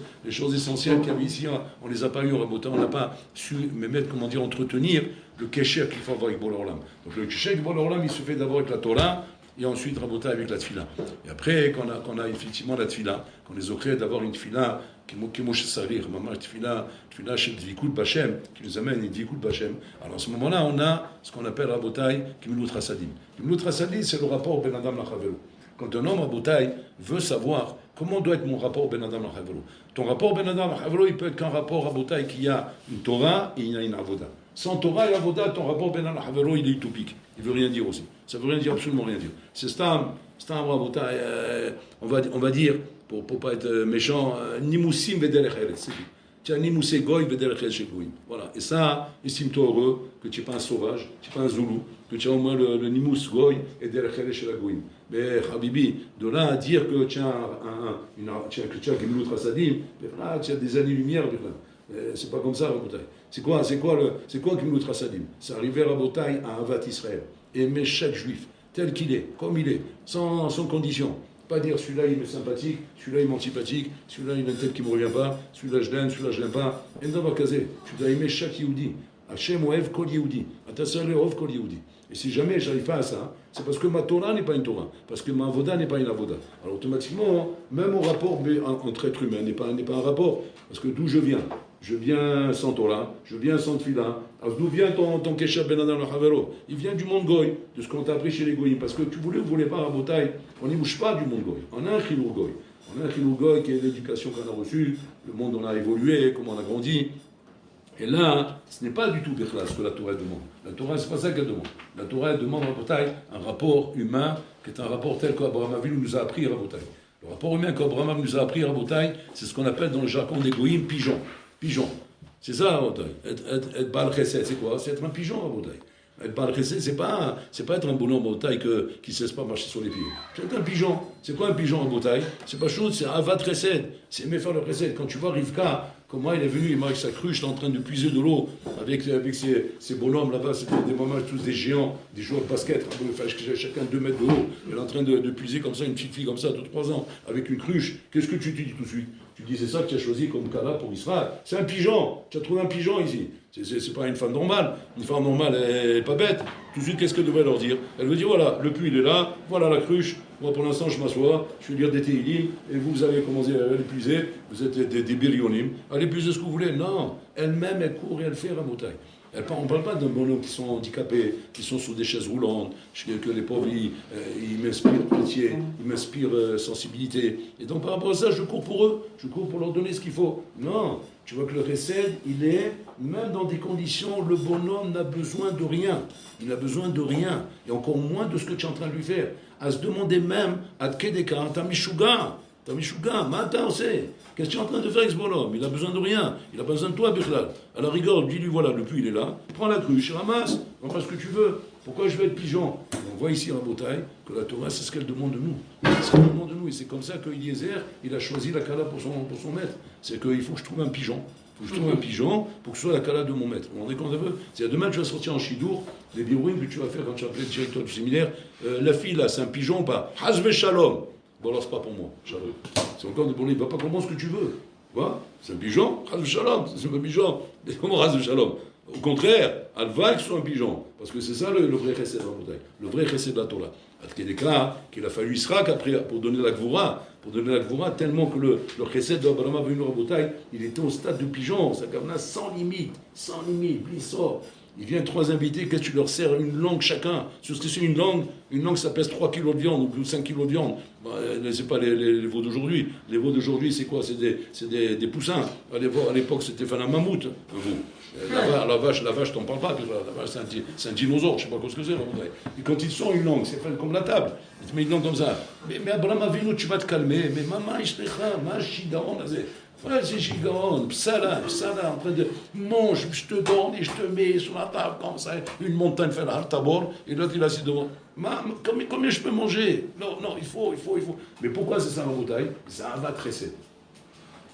S1: essentielles qu'il y avait ici, on les a pas eu, Rabotai. On n'a pas su mettre, entretenir le Kesher qu'il faut avoir avec Boré Olam. Donc le Kesher avec Boré Olam, il se fait d'abord avec la Torah, et ensuite Rabotai avec la Tfila. Et après, quand on a effectivement la Tfila, qu'on les occupe d'avoir une Tfila, qui Moshe Sarir, Maman Tfila chez Dvikut Bachem, qui nous amène une Dvikut Bachem. Alors à ce moment-là, on a ce qu'on appelle Rabotai Kimilut Rasadim. Kimilut Rasadim, c'est le rapport Ben Adam Lachavelo. Quand un homme Rabotai veut savoir comment doit être mon rapport Ben Adam Lachavelo. Ton rapport Ben Adam Lachavelo, il peut être qu'un rapport Rabotai qui a une Torah et il y a une Avoda. Sans Torah et Avoda, ton rapport Ben Adam Lachavelo, il est utopique. Il veut rien dire aussi. Ça veut rien dire, absolument rien dire. C'est Stam Rabotai, on va dire, pour ne pas être méchant, Nimusim Vederech Eretz, c'est tout. Tu as Nimoussé Goy Vederech Eretz Shegoïm. Voilà. Et ça, estime-toi heureux que tu n'es pas un sauvage, tu n'es pas un zoulou, que tu as au moins le Nimous Goy et Derech Eretz Shegoïm. Mais, Habibi, de là à dire que tu as Gemilut Rasadim, tu as des années-lumière, c'est pas comme ça, Rabotai. C'est quoi Gemilut Rasadim? C'est arriver à Rabotai à Avat Israël. Aimer chaque juif, tel qu'il est, comme il est, sans condition. Pas dire celui-là il m'est sympathique, celui-là il m'antipathique, celui-là il a une tête qui ne me revient pas, celui-là je l'aime, celui-là je l'aime pas. Et dans Kazé, tu dois aimer chaque Yehudi. Hachem Oev Kol Yehudi. Atasser Oev Kol Yehudi. Et si jamais j'arrive pas à ça, c'est parce que ma Torah n'est pas une Torah, parce que ma Avoda n'est pas une Avoda. Alors automatiquement, même au rapport entre êtres humains n'est pas un rapport, parce que d'où je viens sans Torah, je viens sans Tfila. Alors d'où vient ton Kesher Ben Adam Lachavero? Il vient du monde Goy, de ce qu'on t'a appris chez les Goyim, parce que tu voulais ou voulais pas, Rabotai, on n'y bouge pas du monde Goy. On a un Chinour Goy. On a un Chinour Goy qui est l'éducation qu'on a reçue, le monde on a évolué, comment on a grandi. Et là, ce n'est pas du tout ce que la Torah demande. La Torah, c'est pas ça qu'elle demande. La Torah, elle demande, Rabotai, un rapport humain, qui est un rapport tel qu'Abraham Avinu nous a appris, Rabotai. Le rapport humain qu'Abraham nous a appris, Rabotai, c'est ce qu'on appelle dans le jargon des Goyim, pigeon. Pigeon. C'est ça, Rabotai. Être Baal Chesed, c'est quoi? C'est être un pigeon, Rabotai. Être Baal Chesed, c'est pas être un bonhomme, Rabotai, qui ne cesse pas marcher sur les pieds. C'est être un pigeon. C'est quoi un pigeon, Rabotai? C'est pas chose, c'est Avat Chesed. C'est aimer faire le Chesed. Quand tu vois Rivka, comment il est venu, il m'a avec sa cruche, il est en train de puiser de l'eau avec ces bonhommes là-bas, c'était des mamans, tous des géants, des joueurs de basket, chacun 2 mètres de haut, il est en train de puiser comme ça, une petite fille comme ça, de 3 ans, avec une cruche. Qu'est-ce que tu te dis tout de suite? Tu dis, c'est ça que tu as choisi comme Kala pour Israël. C'est un pigeon, tu as trouvé un pigeon ici. C'est pas une femme normale. Une femme normale, elle n'est pas bête. Tout de suite, qu'est-ce qu'elle devrait leur dire? Elle veut dire, voilà, le puits il est là, voilà la cruche. Moi, pour l'instant, je m'assois, je vais lire des Teilim, et vous allez commencer à l'épuiser. Vous êtes des birionim. Allez épuiser ce que vous voulez. Non, elle-même, elle court et elle fait Rabotai. On ne parle pas d'un bonhomme qui sont handicapés, qui sont sur des chaises roulantes, que les pauvres, ils m'inspirent pitié, ils m'inspirent sensibilité. Et donc, par rapport à ça, je cours pour eux, je cours pour leur donner ce qu'il faut. Non, tu vois que le Chesed, il est, même dans des conditions, le bonhomme n'a besoin de rien. Il n'a besoin de rien, et encore moins de ce que tu es en train de lui faire. À se demander même, à Tkedeka, t'as Mishuga, Mata, c'est. Qu'est-ce que tu es en train de faire avec ce bonhomme? Il a besoin de rien. Il n'a pas besoin de toi, Bichlal. À la rigueur, dis-lui, voilà, le puits, il est là. Prends la cruche, ramasse ce que tu veux. Pourquoi je vais être pigeon? On voit ici, Rabotai, que la Torah, c'est ce qu'elle demande de nous. C'est ce qu'elle demande de nous. Et c'est comme ça que Eliezer, il a choisi la Kala pour son maître. C'est qu'il faut que je trouve un pigeon. Il faut que je trouve un pigeon pour que ce soit la Kala de mon maître. Vous vous rendez compte un peu? C'est-à-dire, demain, tu vas sortir en Chidour, les birouines que tu vas faire quand tu vas appeler le directeur du séminaire. La fille, là, c'est un pigeon ou pas? Hazve Shalom. Bon, alors, c'est pas pour moi, Shalom. C'est encore de bon, il ne va pas comprendre ce que tu veux. Voilà. C'est un pigeon, Ras de Shalom, c'est un pigeon. Comment Ras de Shalom? Au contraire, Alva que ce soit un pigeon. Parce que c'est ça le vrai chesed de la bouteille. Le vrai chesed de la Torah. Il est clair qu'il a fallu Israq après pour donner la Gvura. Tellement que le chesed de Abraham Avinu Rabotai, il était au stade de pigeon. Ça gavna sans limite, blissor. Il vient 3 invités, qu'est-ce que tu leur sers? Une langue chacun. Sur ce que c'est une langue, ça pèse 3 kilos de viande ou 5 kilos de viande. Bah, c'est pas les veaux d'aujourd'hui. Les veaux d'aujourd'hui, c'est quoi? C'est des poussins. À l'époque, c'était un mammouth, un veau. La vache, t'en parles pas. La vache, c'est un dinosaure, je sais pas ce que c'est. Et quand ils sont une langue, c'est fait comme la table. Ils te mettent une langue comme ça. Mais Abraham Avinu, tu vas te calmer. Mais maman, ma chidaron, frère, c'est Gigaon, Psala, en train de mange, je te donne et je te mets sur la table comme ça, une montagne fait la tabor, et l'autre il est assis devant. Combien je peux manger? Non, il faut. Mais pourquoi c'est ça en bouteille? C'est un va tressé.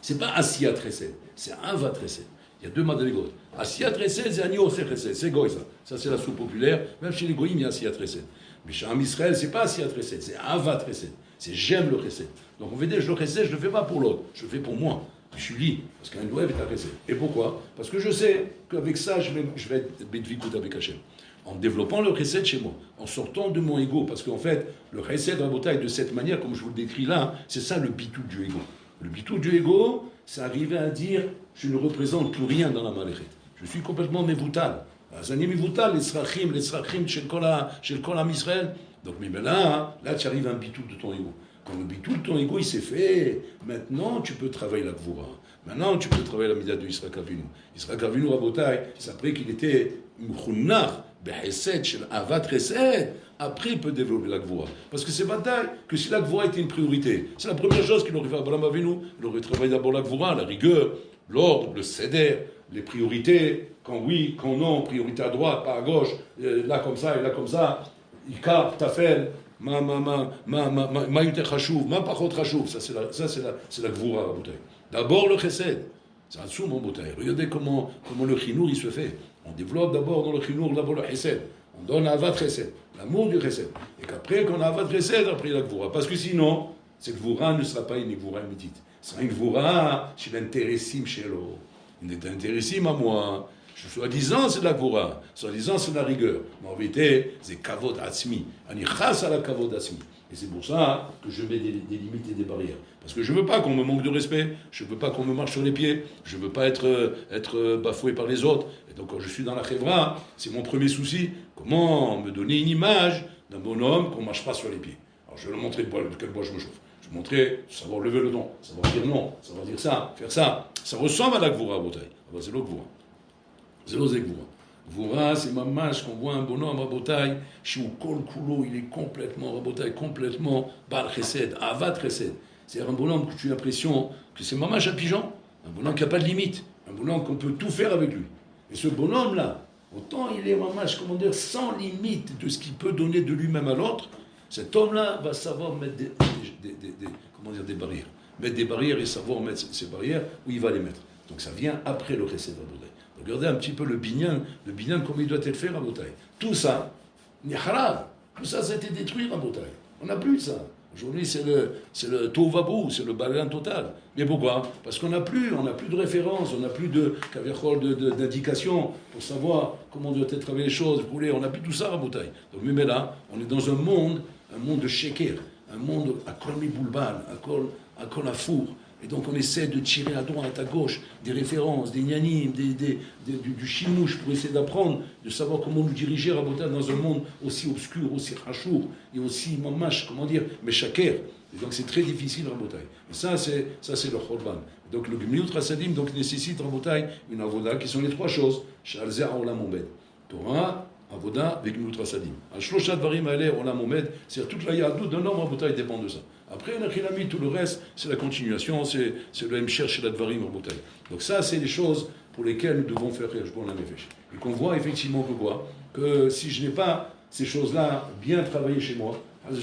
S1: C'est pas Asiya tressé, c'est un va tressé. Il y a 2 madrigot. Asiya tressé, c'est Agneau tressé, c'est goy ça. Ça c'est la soupe populaire, même chez les goyim il y a Asiya tressé. Mais chez Am Israël, c'est pas Asiyat Chesed, c'est Avat Chesed. C'est j'aime le Chesed. Donc on veut dire, le Chesed, je le fais pas pour l'autre, je le fais pour moi. Je suis lié, parce qu'un doigt est un Chesed. Et pourquoi? Parce que je sais qu'avec ça, je vais être Bedvikut avec Hachem. En développant le Chesed chez moi, en sortant de mon ego, parce qu'en fait, le Chesed Rabotai, de cette manière, comme je vous le décris là, c'est ça le bitou du ego. Le bitou du ego, c'est arriver à dire, je ne représente plus rien dans la maléchette. Je suis complètement mévoutal. Azani mévoutal, les srachim, chez le kol Am Israël. Donc, mais là, tu arrives à un bitou de ton ego. Quand le bitou de ton ego, il s'est fait, maintenant, tu peux travailler la gvura. Maintenant, tu peux travailler la midah de Yitzhak Avinu. Yitzhak Avinu, Rabotai, c'est après qu'il était mchunach, behesed, shel avat chesed, après il peut développer la gvura. Parce que c'est bataille que si la gvura était une priorité, c'est la première chose qu'il aurait fait à Abraham Avinu. Il aurait travaillé d'abord la gvura, la rigueur, l'ordre, le seder, les priorités, quand oui, quand non, priorité à droite, pas à gauche, là comme ça et là comme ça, ikar, tafel, ma yuter chashuv, ma pachot chashuv, ça c'est la gvura, Rabotai. D'abord le chesed, c'est un soum en bouteille. Regardez comment le chinour il se fait. On développe d'abord dans le chinour, d'abord le chesed. On donne avat chesed, l'amour du chesed. Et qu'après, quand on a avat chesed, après la gvura. Parce que sinon, cette gvura ne sera pas une gvura médite. Ce sera une gvura chez l'intéressim chez l'eau. Il est intéressime à moi. Soi-disant, c'est de la gvura. Soi-disant, c'est de la rigueur. Mais en vérité, c'est kavod atzmi. Ani chas à la kavod atzmi. Et c'est pour ça que je mets des limites et des barrières. Parce que je ne veux pas qu'on me manque de respect, je ne veux pas qu'on me marche sur les pieds, je ne veux pas être bafoué par les autres. Et donc quand je suis dans la chevra, c'est mon premier souci, comment me donner une image d'un bonhomme qu'on ne marche pas sur les pieds. Alors je vais le montrer de quel bois je me chauffe. Je vais montrer, savoir lever le don, savoir dire non, savoir dire ça, faire ça. Ça ressemble à la gvura à Rabotai. Ah ben c'est l'autre gvura. C'est l'autre gvura. Gvura, c'est mamash qu'on voit un bonhomme Rabotai, chez Kol Kulo, il est complètement Rabotai, complètement Bar Chesed, Avat Chesed. C'est un bonhomme que tu as l'impression que c'est mamash un pigeon, un bonhomme qui n'a pas de limite, un bonhomme qu'on peut tout faire avec lui. Et ce bonhomme-là, autant il est mamash, comment dire, sans limite de ce qu'il peut donner de lui-même à l'autre, cet homme-là va savoir mettre des barrières. Mettre des barrières et savoir mettre ces barrières où il va les mettre. Donc ça vient après le Chesed Rabotai. Regardez un petit peu le binyan comme il doit être fait, Rabotai. Tout ça, Niharav, tout ça, ça a été détruit, Rabotai. On n'a plus de ça. Aujourd'hui, c'est le Tovabou, c'est le balain total. Mais pourquoi? Parce qu'on n'a plus de référence, on n'a plus d'indication pour savoir comment doivent être travaillées les choses. On n'a plus tout ça, Rabotai. Donc, mais là, on est dans un monde de sheker, un monde à kol miboulbal, à kol afour. Et donc on essaie de tirer à droite, à gauche, des références, des gnanim, du chimouche pour essayer d'apprendre, de savoir comment nous diriger Rabotai dans un monde aussi obscur, aussi rachour, et aussi mamash, comment dire, meshaker. Et donc c'est très difficile Rabotai. Et ça c'est le chorban. Donc le gmilut rasadim donc nécessite Rabotai une avoda qui sont les trois choses. Shalzer olam omed. Torah, avoda, avec gmilut rasadim. Al-shloshat varim aleh olam omed, c'est-à-dire toute la yadut d'un homme Rabotai dépend de ça. Après, tout le reste, c'est la continuation, c'est le M-cher chez la Dvarim Rabotai. Donc ça, c'est les choses pour lesquelles nous devons faire Cheshbon HaNefesh. Et qu'on voit effectivement que si je n'ai pas ces choses-là bien travaillées chez moi, il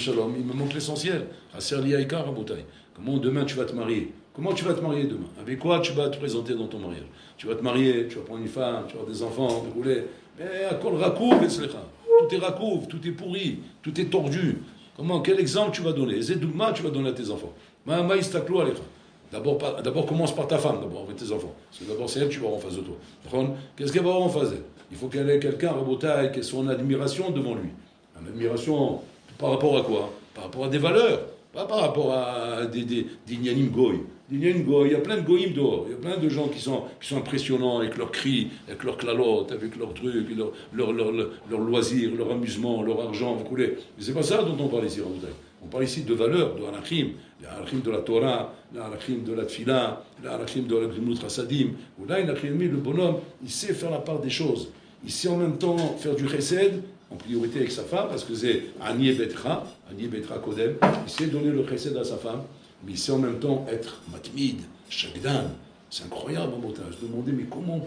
S1: me manque l'essentiel. Rabotai. Comment demain tu vas te marier? Comment tu vas te marier demain? Avec quoi tu vas te présenter dans ton mariage? Tu vas te marier, tu vas prendre une femme, tu vas avoir des enfants, vous voulez. Mais à kol rakouv, tout est rakouv, tout est pourri, tout est tordu. Quel exemple tu vas donner? Zédouma, tu vas donner à tes enfants. D'abord, commence par ta femme, d'abord, avec tes enfants. Parce que d'abord, c'est elle que tu vas avoir en face de toi. Qu'est-ce qu'elle va avoir en face d'elle? Il faut qu'elle ait quelqu'un, Rabotai, qui ait son admiration devant lui. Une admiration par rapport à quoi? Par rapport à des valeurs. Pas par rapport à des gnanim goy. Des gnanim goy, il y a plein de goyim dehors. Il y a plein de gens qui sont impressionnants avec leurs cris, avec leurs clalotes, avec leurs trucs, leurs loisirs, leur amusement, leur argent, vous voulez. Mais c'est pas ça dont on parle ici, Rabotai. On parle ici de valeurs, de halachim, de la Torah, l'halachim de la Tfila, l'halachim de la Grimut Rasadim. Où là, le bonhomme, il sait faire la part des choses. Il sait en même temps faire du chesed, en priorité avec sa femme, parce que c'est Ani Betra Kodem, il sait donner le chesed à sa femme, mais il sait en même temps être matmid, shagdan. C'est incroyable, mon montage. Je me demandais, mais comment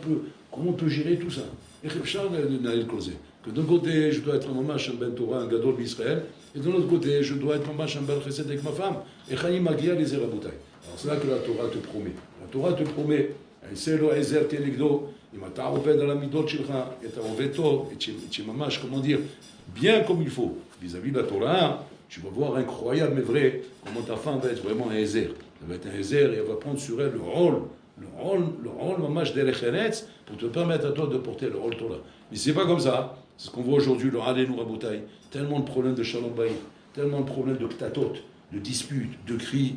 S1: on peut gérer tout ça? Et que d'un côté, je dois être un mamash, un ben Torah, un gadol d'Israël, et de l'autre côté, je dois être un mamash, un ben chesed avec ma femme. Et Chaim Magia les Rabotai. Alors c'est là que la Torah te promet. La Torah te promet, c'est le Ezer Kenegdo, il m'a ta'ouvert dans la midot shilcha, et t'as ouvert tov, et tu mamash, comment dire, bien comme il faut. vis-à-vis de la Torah, tu vas voir incroyable mais vrai comment ta femme va être vraiment un Ezer. Elle va être un Ezer et elle va prendre sur elle le rôle mamash derech eretz pour te permettre à toi de porter le rôle Torah. Mais c'est pas comme ça. C'est ce qu'on voit aujourd'hui, le Alenu Rabotai. Tellement de problèmes de shalom bayit, tellement de problèmes de ktatot, de disputes, de cris.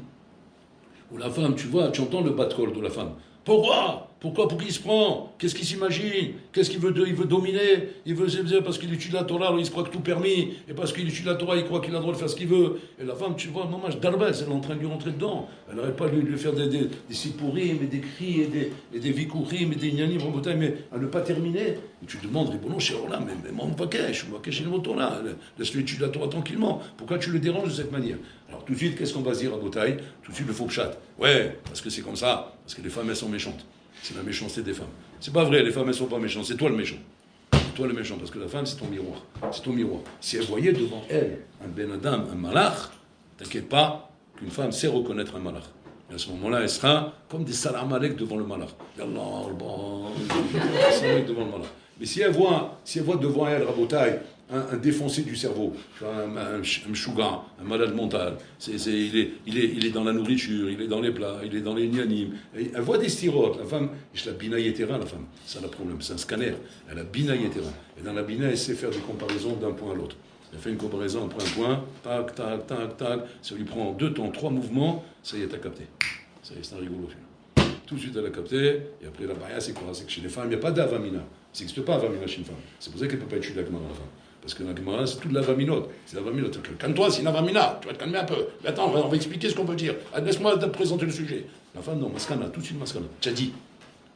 S1: Ou la femme, tu vois, tu entends le bat-call de la femme. Pourquoi ? Pour qui il se prend ? Qu'est-ce qu'il s'imagine ? Qu'est-ce qu'il veut ? Il veut dominer ? Il veut parce qu'il étudie la Torah, alors il se croit que tout permis. Et parce qu'il étudie la Torah, il croit qu'il a le droit de faire ce qu'il veut. Et la femme, tu vois, maman, d'Arbez, elle est en train de lui rentrer dedans. Elle n'arrête pas de lui faire des sipourim, et des cris, et des vikourim, et des gnanim, mais à ne pas terminer. Et tu te demandes, Ribono, chez Allah, mais mon pakesh, il est Torah. Laisse-le étudier la Torah tranquillement. Pourquoi tu le déranges de cette manière ? Alors tout de suite, qu'est-ce qu'on va se dire à Botaï ? Tout de suite, le faux chat. Ouais, parce que c'est comme ça, parce que les femmes, elles sont méchantes. C'est la méchanceté des femmes. C'est pas vrai, les femmes, elles sont pas méchantes. C'est toi le méchant. C'est toi le méchant, parce que la femme, c'est ton miroir. C'est ton miroir. Si elle voyait devant elle un ben adam, un malach, t'inquiète pas qu'une femme sait reconnaître un malach. Et à ce moment-là, elle sera comme des salamalek devant le malach. Yallah, devant le malach. Mais si elle voit devant elle, Rabotai, un défoncé du cerveau, un chouga, un malade mental, il est dans la nourriture, il est dans les plats, il est dans les nianim. Elle voit des styrotes, la femme, je la binaille terrain, la femme, c'est le problème, c'est un scanner, elle a binaille terrain. Et dans la binaille, elle sait faire des comparaisons d'un point à l'autre. Elle fait une comparaison entre un point, tac, tac, tac, tac, ça lui prend 2 temps, 3 mouvements, ça y est, t'as capté. Ça y est, c'est un rigolo. Tout de suite, elle a capté, et après, la barrière, c'est quoi ? C'est que chez les femmes, il n'y a pas d'avamina. Ça n'existe pas avamina chez une femme. C'est pour ça qu'elle ne peut pas étudier la Gemara, la femme. Parce que la Gemara, c'est toute l'avaminote. C'est l'avaminote. Calme-toi, c'est une avamina. Tu vas te calmer un peu. Mais attends, on va expliquer ce qu'on veut dire. Laisse-moi te présenter le sujet. La femme, non, maskana, tout de suite maskana. Tu as dit.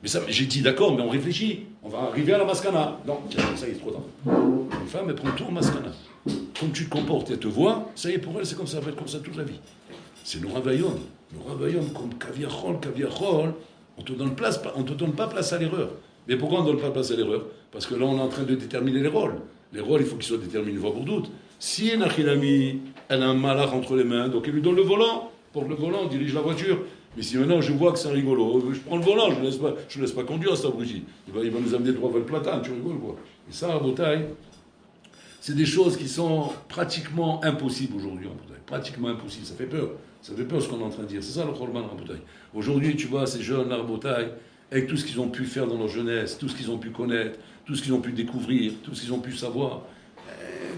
S1: Mais ça, j'ai dit d'accord, mais on réfléchit. On va arriver à la maskana. Non, ça y est, c'est trop tard. Une femme, elle prend tout en maskana. Comme tu te comportes et elle te voit, ça y est, pour elle, c'est comme ça, elle va être comme ça toute la vie. C'est le ravaillon. Le ravaillon, comme kaviachol, on te donne pas place à l'erreur. Mais pourquoi on ne donne pas place à l'erreur ? Parce que là, on est en train de déterminer les rôles. Les rôles, il faut qu'ils soient déterminés une fois pour toutes. Si une achilami, elle a un malach entre les mains, donc elle lui donne le volant. Porte le volant, dirige la voiture. Mais si maintenant je vois que c'est un rigolo, je prends le volant, je ne laisse pas conduire cet abruti. Il va nous amener droit vers le platane, tu rigoles quoi. Et ça, à Botaï, c'est des choses qui sont pratiquement impossibles aujourd'hui en Botaï. Pratiquement impossibles, ça fait peur. Ça fait peur ce qu'on est en train de dire. C'est ça le Chorban en Botaï. Aujourd'hui, tu vois, ces jeunes là en Botaï, avec tout ce qu'ils ont pu faire dans leur jeunesse, tout ce qu'ils ont pu connaître, tout ce qu'ils ont pu découvrir, tout ce qu'ils ont pu savoir.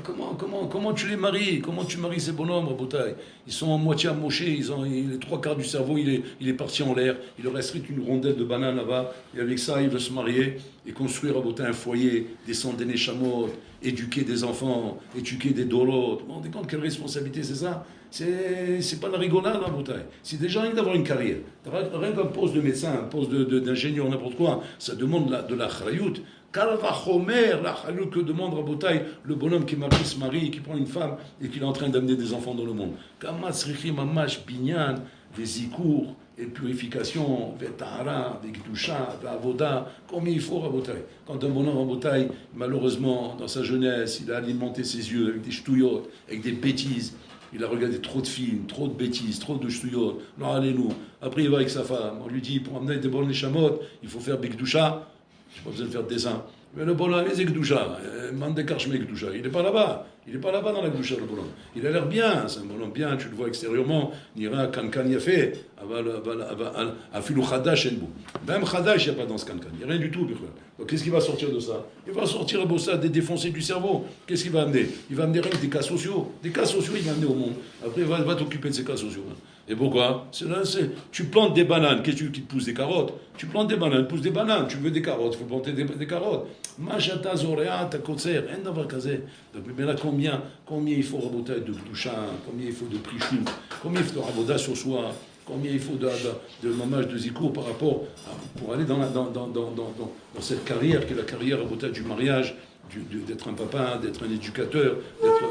S1: Comment tu les maries ? Comment tu maries ces bonhommes, Rabotai ? Ils sont en moitié amochés, les 3/4 du cerveau, il est parti en l'air. Il leur reste une rondelle de banane là-bas. Et avec ça, ils veulent se marier et construire, Rabotai, un foyer, descendre des Neshamot, éduquer des enfants, éduquer des Dorot. Vous vous rendez compte quelle responsabilité c'est ça ? C'est pas la rigolade, Rabotai. Si des gens ont envie d'avoir une carrière, rien qu'un poste de médecin, un poste d'ingénieur, n'importe quoi, ça demande de la chrayout. Kalvachomer, la chalout que demande Rabotai, le bonhomme qui se marie, qui prend une femme et qui est en train d'amener des enfants dans le monde. Kamatsrichi mamash binyan, des zikour, et purification, vetahara, des gdusha, avoda, combien il faut Rabotai. Quand un bonhomme Rabotai, malheureusement, dans sa jeunesse, il a alimenté ses yeux avec des ch'touillottes, avec des bêtises. Il a regardé trop de films, trop de bêtises, trop de ch'touillottes. Non, allez-nous. Après, il va avec sa femme. On lui dit, pour amener des bonnes chamottes, il faut faire bigdusha. Je n'ai pas besoin de faire de dessin. Mais le bonhomme, c'est Gdoucha. Gdoucha. Il n'est pas là-bas. Il n'est pas là-bas dans la Gdoucha, le bonhomme. Il a l'air bien. C'est un bonhomme bien. Tu le vois extérieurement. Nira, Kankan, Yafé. Afilou Khadash, Enbou. Même Khadash, il n'y a pas dans ce Kankan. Il n'y a rien du tout. Donc, qu'est-ce qui va sortir de ça ? Il va sortir ça des défoncés du cerveau. Qu'est-ce qu'il va amener ? Il va amener des cas sociaux. Des cas sociaux, il va amener au monde. Après, il va t'occuper de ces cas sociaux. Et pourquoi ? Tu plantes des bananes. Qu'est-ce qui te pousse des carottes ? Tu plantes des bananes, pousse des bananes. Tu veux des carottes, il faut planter des carottes. Machata zorea, ta kotser, rien d'avoir casé. Donc, mais là, combien il faut raboter de Gdoucha, combien il faut de prichout, combien il faut de raboda sur soi, combien il faut de mamage de zikour par rapport pour aller dans cette carrière qui est la carrière rabotage du mariage, d'être un papa, d'être un éducateur, d'être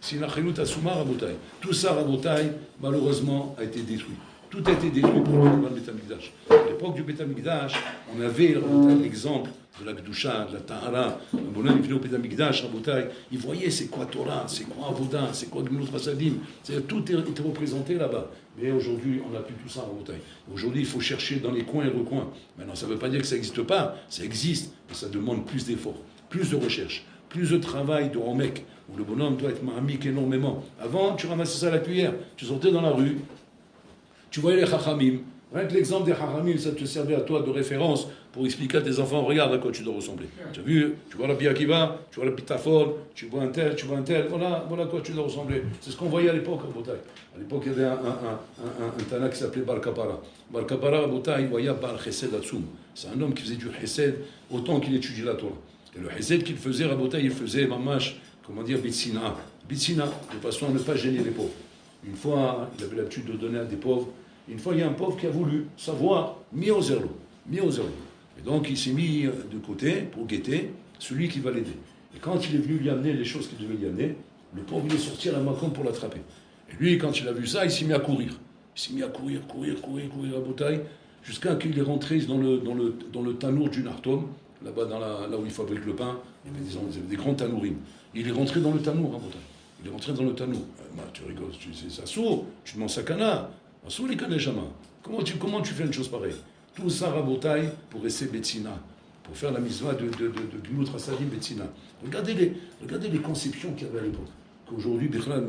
S1: c'est la chilut asuma rabotai. Tout ça rabotai malheureusement a été détruit. Tout a été détruit pour le Beth Amikdash. À l'époque du Beth Amikdash, on avait l'exemple de la Gdusha, de la Tahara. Un bonhomme qui venait au Beth Amikdash, rabotai, il voyait c'est quoi Torah, c'est quoi Avoda, c'est quoi Gmilut Rasadim. Tout était représenté là-bas. Mais aujourd'hui, on n'a plus tout ça rabotai. Aujourd'hui, il faut chercher dans les coins et recoins. Maintenant, ça ne veut pas dire que ça n'existe pas. Ça existe, mais ça demande plus d'efforts, plus de recherche, plus de travail de remèque, où le bonhomme doit être ma'amik énormément. Avant, tu ramassais ça à la cuillère, tu sortais dans la rue, tu voyais les chachamim. Rien que l'exemple des chachamim, ça te servait à toi de référence pour expliquer à tes enfants, regarde à quoi tu dois ressembler. Tu as vu, tu vois la Rabbi Akiva, tu vois la Pitafol, tu vois un tel, voilà à quoi tu dois ressembler. C'est ce qu'on voyait à l'époque à Botaï. À l'époque, il y avait un Tana qui s'appelait Bar Kapara. Bar Kapara à Botaï, il voyait Bar Chesed Atsum. C'est un homme qui faisait du Chesed autant qu'il étudiait la Torah. Et le Chesed qu'il faisait à Botaï, il faisait Mamash, comment dire, Bitsina. Bitsina, de façon à ne pas gêner les pauvres. Une fois, il avait l'habitude de donner à des pauvres. Une fois, il y a un pauvre qui a voulu savoir, mis au zéro. Et donc, il s'est mis de côté pour guetter celui qui va l'aider. Et quand il est venu lui amener les choses qu'il devait lui amener, le pauvre, il est sorti à la macon pour l'attraper. Et lui, quand il a vu ça, il s'est mis à courir. Il s'est mis à courir à Botaï, jusqu'à qu'il est rentré dans le tanour du Nartom, là-bas, là où il fabrique le pain. Il y avait des grands tanourim. Il est rentré dans le tanour à Botaï. Il est rentré dans le tanour. Tu rigoles, c'est Assour, tu demandes sakana. Assour les connaît jamais. Comment tu fais une chose pareille? Tout ça rabotaille pour essayer Betsina, pour faire la mitzvah de Gmut Rasadim Betsina. Regardez les conceptions qu'il y avait à l'époque. Qu'aujourd'hui, Bichlal,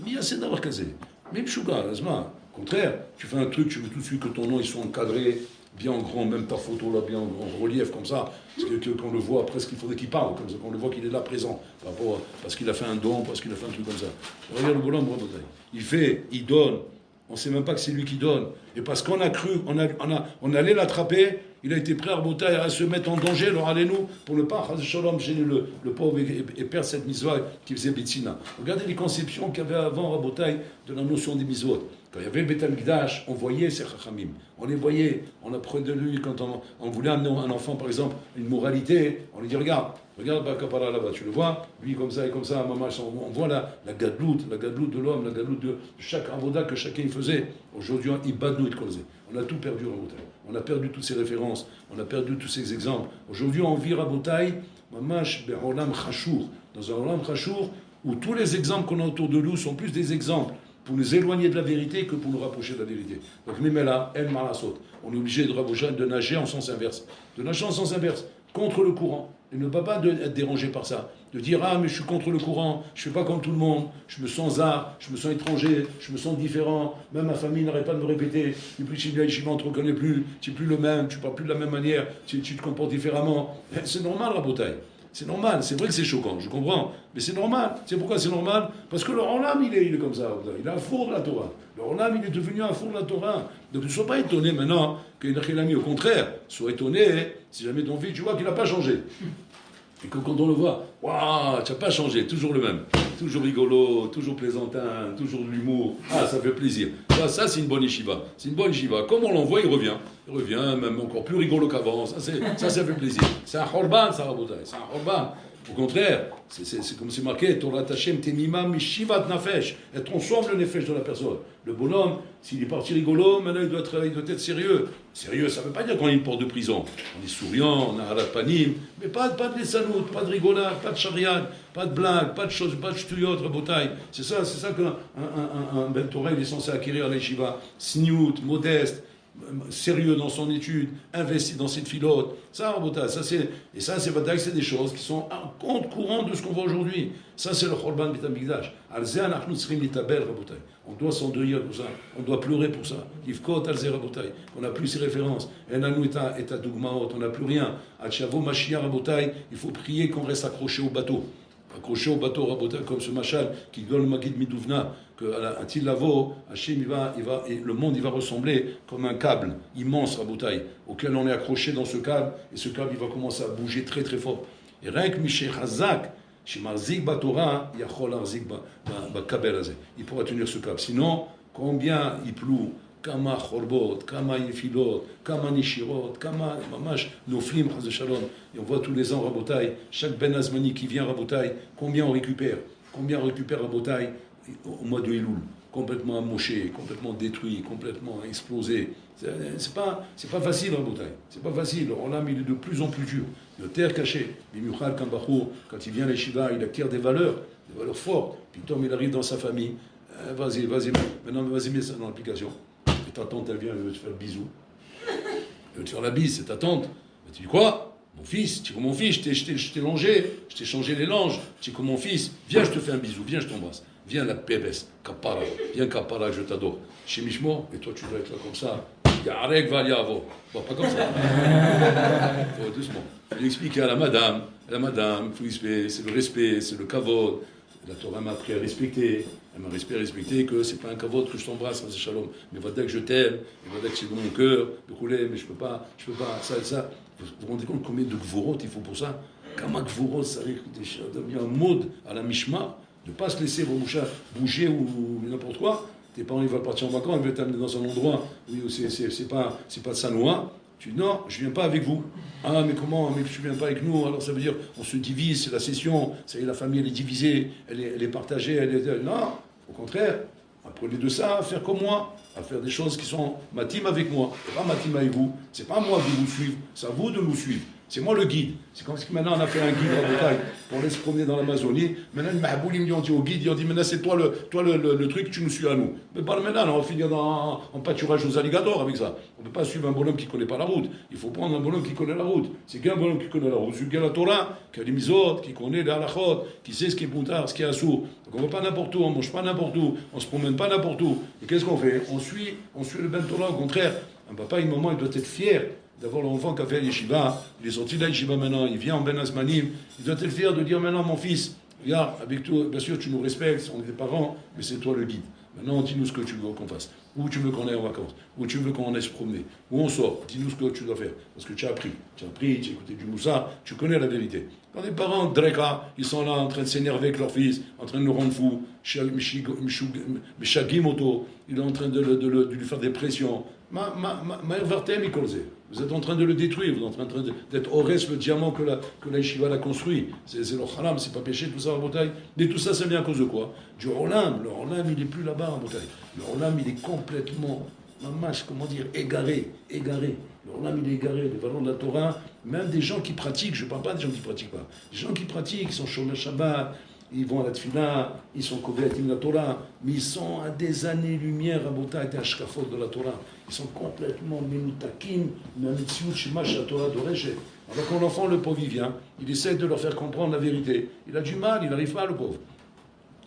S1: mais assez d'avoir casé. Même Shuga, Azma. Au contraire, tu fais un truc, tu veux tout de suite que ton nom il soit encadré, bien en grand, même ta photo là, bien en relief comme ça. Parce que qu'on le voit, presque il faudrait qu'il parle, comme ça, qu'on le voit qu'il est là présent, parce qu'il a fait un don, parce qu'il a fait un truc comme ça. Regarde le bonhomme, il donne. On ne sait même pas que c'est lui qui donne. Et parce qu'on a cru, on allait l'attraper, il a été prêt à Botaï à se mettre en danger, alors allez-nous, pour ne pas gêner le pauvre et perdre cette mitzvah qui faisait Betsina. Regardez les conceptions qu'il y avait avant à Botaï de la notion des mitzvot. Quand il y avait le Beth Amikdash, on voyait ces chachamim. On les voyait, on apprenait de lui quand on voulait amener un enfant, par exemple, une moralité. On lui dit, regarde Bakapara là-bas, tu le vois, lui comme ça et comme ça, maman, on voit la gadlout de l'homme, la gadlout de chaque avoda que chacun faisait. Aujourd'hui, il badnou et colzé. On a tout perdu à Botaï. On a perdu toutes ces références, on a perdu tous ces exemples. Aujourd'hui, on vit à Botaï, mamash be'olam chachour, dans un olam chachour où tous les exemples qu'on a autour de nous sont plus des exemples pour nous éloigner de la vérité que pour nous rapprocher de la vérité. Donc, Mimela, El Marasot, on est obligé de nager en sens inverse. De nager en sens inverse, contre le courant. Il ne peut pas être dérangé par ça. De dire, ah, mais je suis contre le courant, je ne fais pas comme tout le monde, je me sens zar, je me sens étranger, je me sens différent, même ma famille n'arrête pas de me répéter, et puis tu on ne te reconnaît plus, tu n'es plus le même, tu ne parles plus de la même manière, tu te comportes différemment. C'est normal, Rabotaï. C'est normal, c'est vrai que c'est choquant, je comprends, mais c'est normal. C'est pourquoi c'est normal? Parce que le Olam, il est comme ça, il a un four de la Torah. Le Olam, il est devenu un four de la Torah. Donc ne sois pas étonné maintenant qu'il a mis, au contraire, sois étonné si jamais ton fils, tu vois qu'il n'a pas changé. Et que quand on le voit, waouh, tu n'as pas changé, toujours le même. Toujours rigolo, toujours plaisantin, toujours de l'humour. Ah, ça fait plaisir. Ça c'est une bonne yeshiva. C'est une bonne yeshiva. Comme on l'envoie, il revient. Il revient, même encore plus rigolo qu'avant. Ça fait plaisir. C'est un chorban, ça, Rabotai. C'est un chorban. Au contraire, c'est comme c'est marqué, Torah Hashem temima mishivat nafesh. Elle transforme le nefesh de la personne. Le bonhomme, s'il est parti rigolo, maintenant il doit être sérieux. Sérieux, ça ne veut pas dire qu'on est une porte de prison. On est souriant, on a halat panim, mais pas de lesanout, pas de rigolade, pas de chariad, pas de blague, pas de choses, pas de ch'tuyot, rabotaï. C'est ça qu'un Ben Torah est censé acquérir à l'Yeshiva. Sniout, modeste, sérieux dans son étude, investi dans cette filote. Ça, Rabotai, c'est des choses qui sont en compte courant de ce qu'on voit aujourd'hui. Ça, c'est le Chorban Beit HaMikdash. On doit s'endeuiller pour ça. On doit pleurer pour ça. On n'a plus ces références. On n'a plus rien. Il faut prier qu'on reste accroché au bateau. Accroché au bateau, Rabotai, comme ce machal qui donne le Magid Midouvna, qu'un Tilavo, Hachem, le monde il va ressembler comme un câble immense, Rabotai, auquel on est accroché dans ce câble, et ce câble il va commencer à bouger très très fort. Et rien que Michel Hazak, Shimarzik Batora, Yachol Arzik Bakabel Azé, il pourra tenir ce câble. Sinon, combien il ploue, Kama Chorbot, Kama Yefilot, Kama Nishirot, Kama Mamash, Noflim, Chaz de Shalom. Et on voit tous les ans Rabotai, chaque Ben Azmani qui vient Rabotai, combien on récupère Rabotai au mois de Elul, complètement amoché, complètement détruit, complètement explosé. C'est pas facile Rabotai, c'est pas facile. Le Olam il est de plus en plus dur, de terre cachée. Bimuchal Kambachour, quand il vient à l'Yeshiva, il acquiert des valeurs fortes. Puis Tom il arrive dans sa famille, vas-y, maintenant vas-y mets ça dans l'application. Et ta tante, elle vient, elle veut te faire le bisou. Elle veut te faire la bise, c'est ta tante. Mais tu dis quoi? Mon fils, tu es comme mon fils, je t'ai longé, je t'ai changé les langes, tu es comme mon fils, viens, je te fais un bisou, viens, je t'embrasse. Viens, la pébès, kapara, viens, kapara, je t'adore. Chez Mishmo, et toi, tu dois être là comme ça. Yarek va yavo. Bon, pas comme ça. Faut doucement. Il faut expliquer à la madame, c'est le respect, c'est le kavod. La Torah m'a appris à respecter. Elle m'a respecté que c'est pas un kavod que je t'embrasse, c'est shalom. Mais voilà que je t'aime, et voilà que c'est dans mon cœur, de rouler, mais je peux pas, ça. Vous vous rendez compte combien de gvorot il faut pour ça? Kama gvorot, ça devient un mode à la mishma, de ne pas se laisser bouger ou n'importe quoi. Tes parents ils veulent partir en vacances, ils veulent t'amener dans un endroit où c'est pas de Sanoa. Tu dis non, je viens pas avec vous. Ah mais comment, mais tu viens pas avec nous? Alors ça veut dire on se divise, c'est la session, ça y est, la famille elle est divisée, elle est partagée, non, au contraire, apprenez de ça à faire comme moi, à faire des choses qui sont ma team avec moi, et pas ma team avec vous. C'est pas moi de vous suivre, c'est à vous de nous suivre. C'est moi le guide. C'est comme si maintenant on a fait un guide en Bretagne pour aller se promener dans l'Amazonie. Maintenant, le Mahabouli me dit au guide, il dit maintenant c'est toi le truc, tu nous suis à nous. Mais pas maintenant, on va finir en pâturage aux alligators avec ça. On ne peut pas suivre un bonhomme qui ne connaît pas la route. Il faut prendre un bonhomme qui connaît la route. C'est qu'un bonhomme qui connaît la route. C'est la Torah, qui a les misotes, qui connaît les halachot, qui sait ce qui est pontard, ce qui est assourd. Donc on ne va pas n'importe où, on ne mange pas n'importe où, on ne se promène pas n'importe où. Et qu'est-ce qu'on fait? On suit le Ben Torah, au contraire. Un papa et une maman, il doit être fier d'avoir l'enfant qui a fait l'yeshiva, il est sorti de la yeshiva maintenant, il vient en Ben Azmanim, il doit être fier de dire maintenant, mon fils, regarde, avec toi, bien sûr, tu nous respectes, on est des parents, mais c'est toi le guide. Maintenant, dis-nous ce que tu veux qu'on fasse. Où tu veux qu'on aille en vacances, où tu veux qu'on aille se promener, où on sort, dis-nous ce que tu dois faire. Parce que tu as appris, tu as écouté du Moussa, tu connais la vérité. Quand les parents, Dreka, ils sont là en train de s'énerver avec leur fils, en train de le rendre fou, Meshagimoto, il est en train de lui faire des pressions. Vous êtes en train de le détruire, vous êtes en train d'être Ores, le diamant que la yeshiva l'a construit. C'est le haram, c'est pas péché, tout ça en bataille. Mais tout ça, c'est bien à cause de quoi? Du Olam. Le Olam, il n'est plus là-bas en bataille. Le Olam, il est complètement, comment dire, égaré. Le Olam, il est égaré. Les valeurs de la Torah, même des gens qui pratiquent, je ne parle pas des gens qui ne pratiquent pas. Des gens qui pratiquent, ils sont Shomer Shabbat, ils vont à la Tfila, ils sont Kovetim la Torah, mais ils sont à des années-lumière à Bota et à Shkafot de la Torah. Ils sont complètement menutakim, memitziut shimash la Torah d'Oreche. Alors quand l'enfant, le pauvre, il vient, il essaie de leur faire comprendre la vérité. Il a du mal, il n'arrive pas, le pauvre.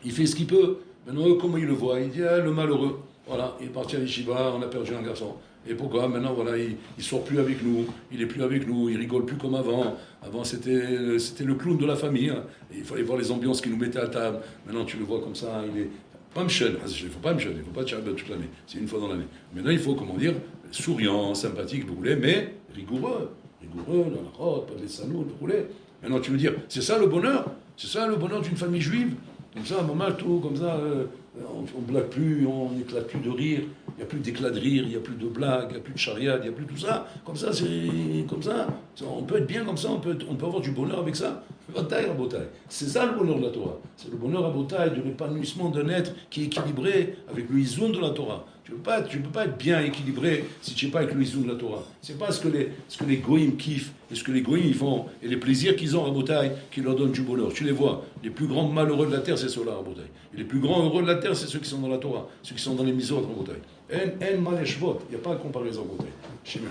S1: Il fait ce qu'il peut. Maintenant, comment il le voit? Il dit, ah, le malheureux. Voilà, il est parti à l'Yeshiva, on a perdu un garçon. Et pourquoi? Maintenant, voilà, il ne sort plus avec nous, il n'est plus avec nous, il rigole plus comme avant. Avant, c'était le clown de la famille. Hein. Il fallait voir les ambiances qu'il nous mettait à table. Maintenant, tu le vois comme ça, il est pas mchel. Il ne faut pas mchel, il ne faut pas tchabbat toute l'année. C'est une fois dans l'année. Maintenant, il faut, comment dire, souriant, sympathique, vous voulez, mais rigoureux. Rigoureux, dans la route, pas de l'essanou, vous voulez. Maintenant, tu veux dire, c'est ça le bonheur? C'est ça le bonheur d'une famille juive? Comme ça, maman, tout, comme ça, on ne blague plus, on n'éclate plus de rire, il n'y a plus d'éclat de rire, il n'y a plus de blagues, il n'y a plus de chariade, il n'y a plus tout ça. Comme ça, c'est comme ça. On peut être bien comme ça, on peut avoir du bonheur avec ça. Bataille à bataille. C'est ça le bonheur de la Torah. C'est le bonheur à bataille de l'épanouissement d'un être qui est équilibré avec le izoun de la Torah. Tu ne peux pas être bien équilibré si tu n'es pas avec le izoun de la Torah. C'est pas ce que les goïms kiffent et ce que les goïms ils font et les plaisirs qu'ils ont à bataille qui leur donnent du bonheur. Tu les vois. Les plus grands malheureux de la terre, c'est ceux-là à bataille. Et les plus grands heureux de la terre, c'est ceux qui sont dans la Torah, ceux qui sont dans les misot en bataille. En maleshvot, il n'y a pas de comparaison en bataille. Chez nous,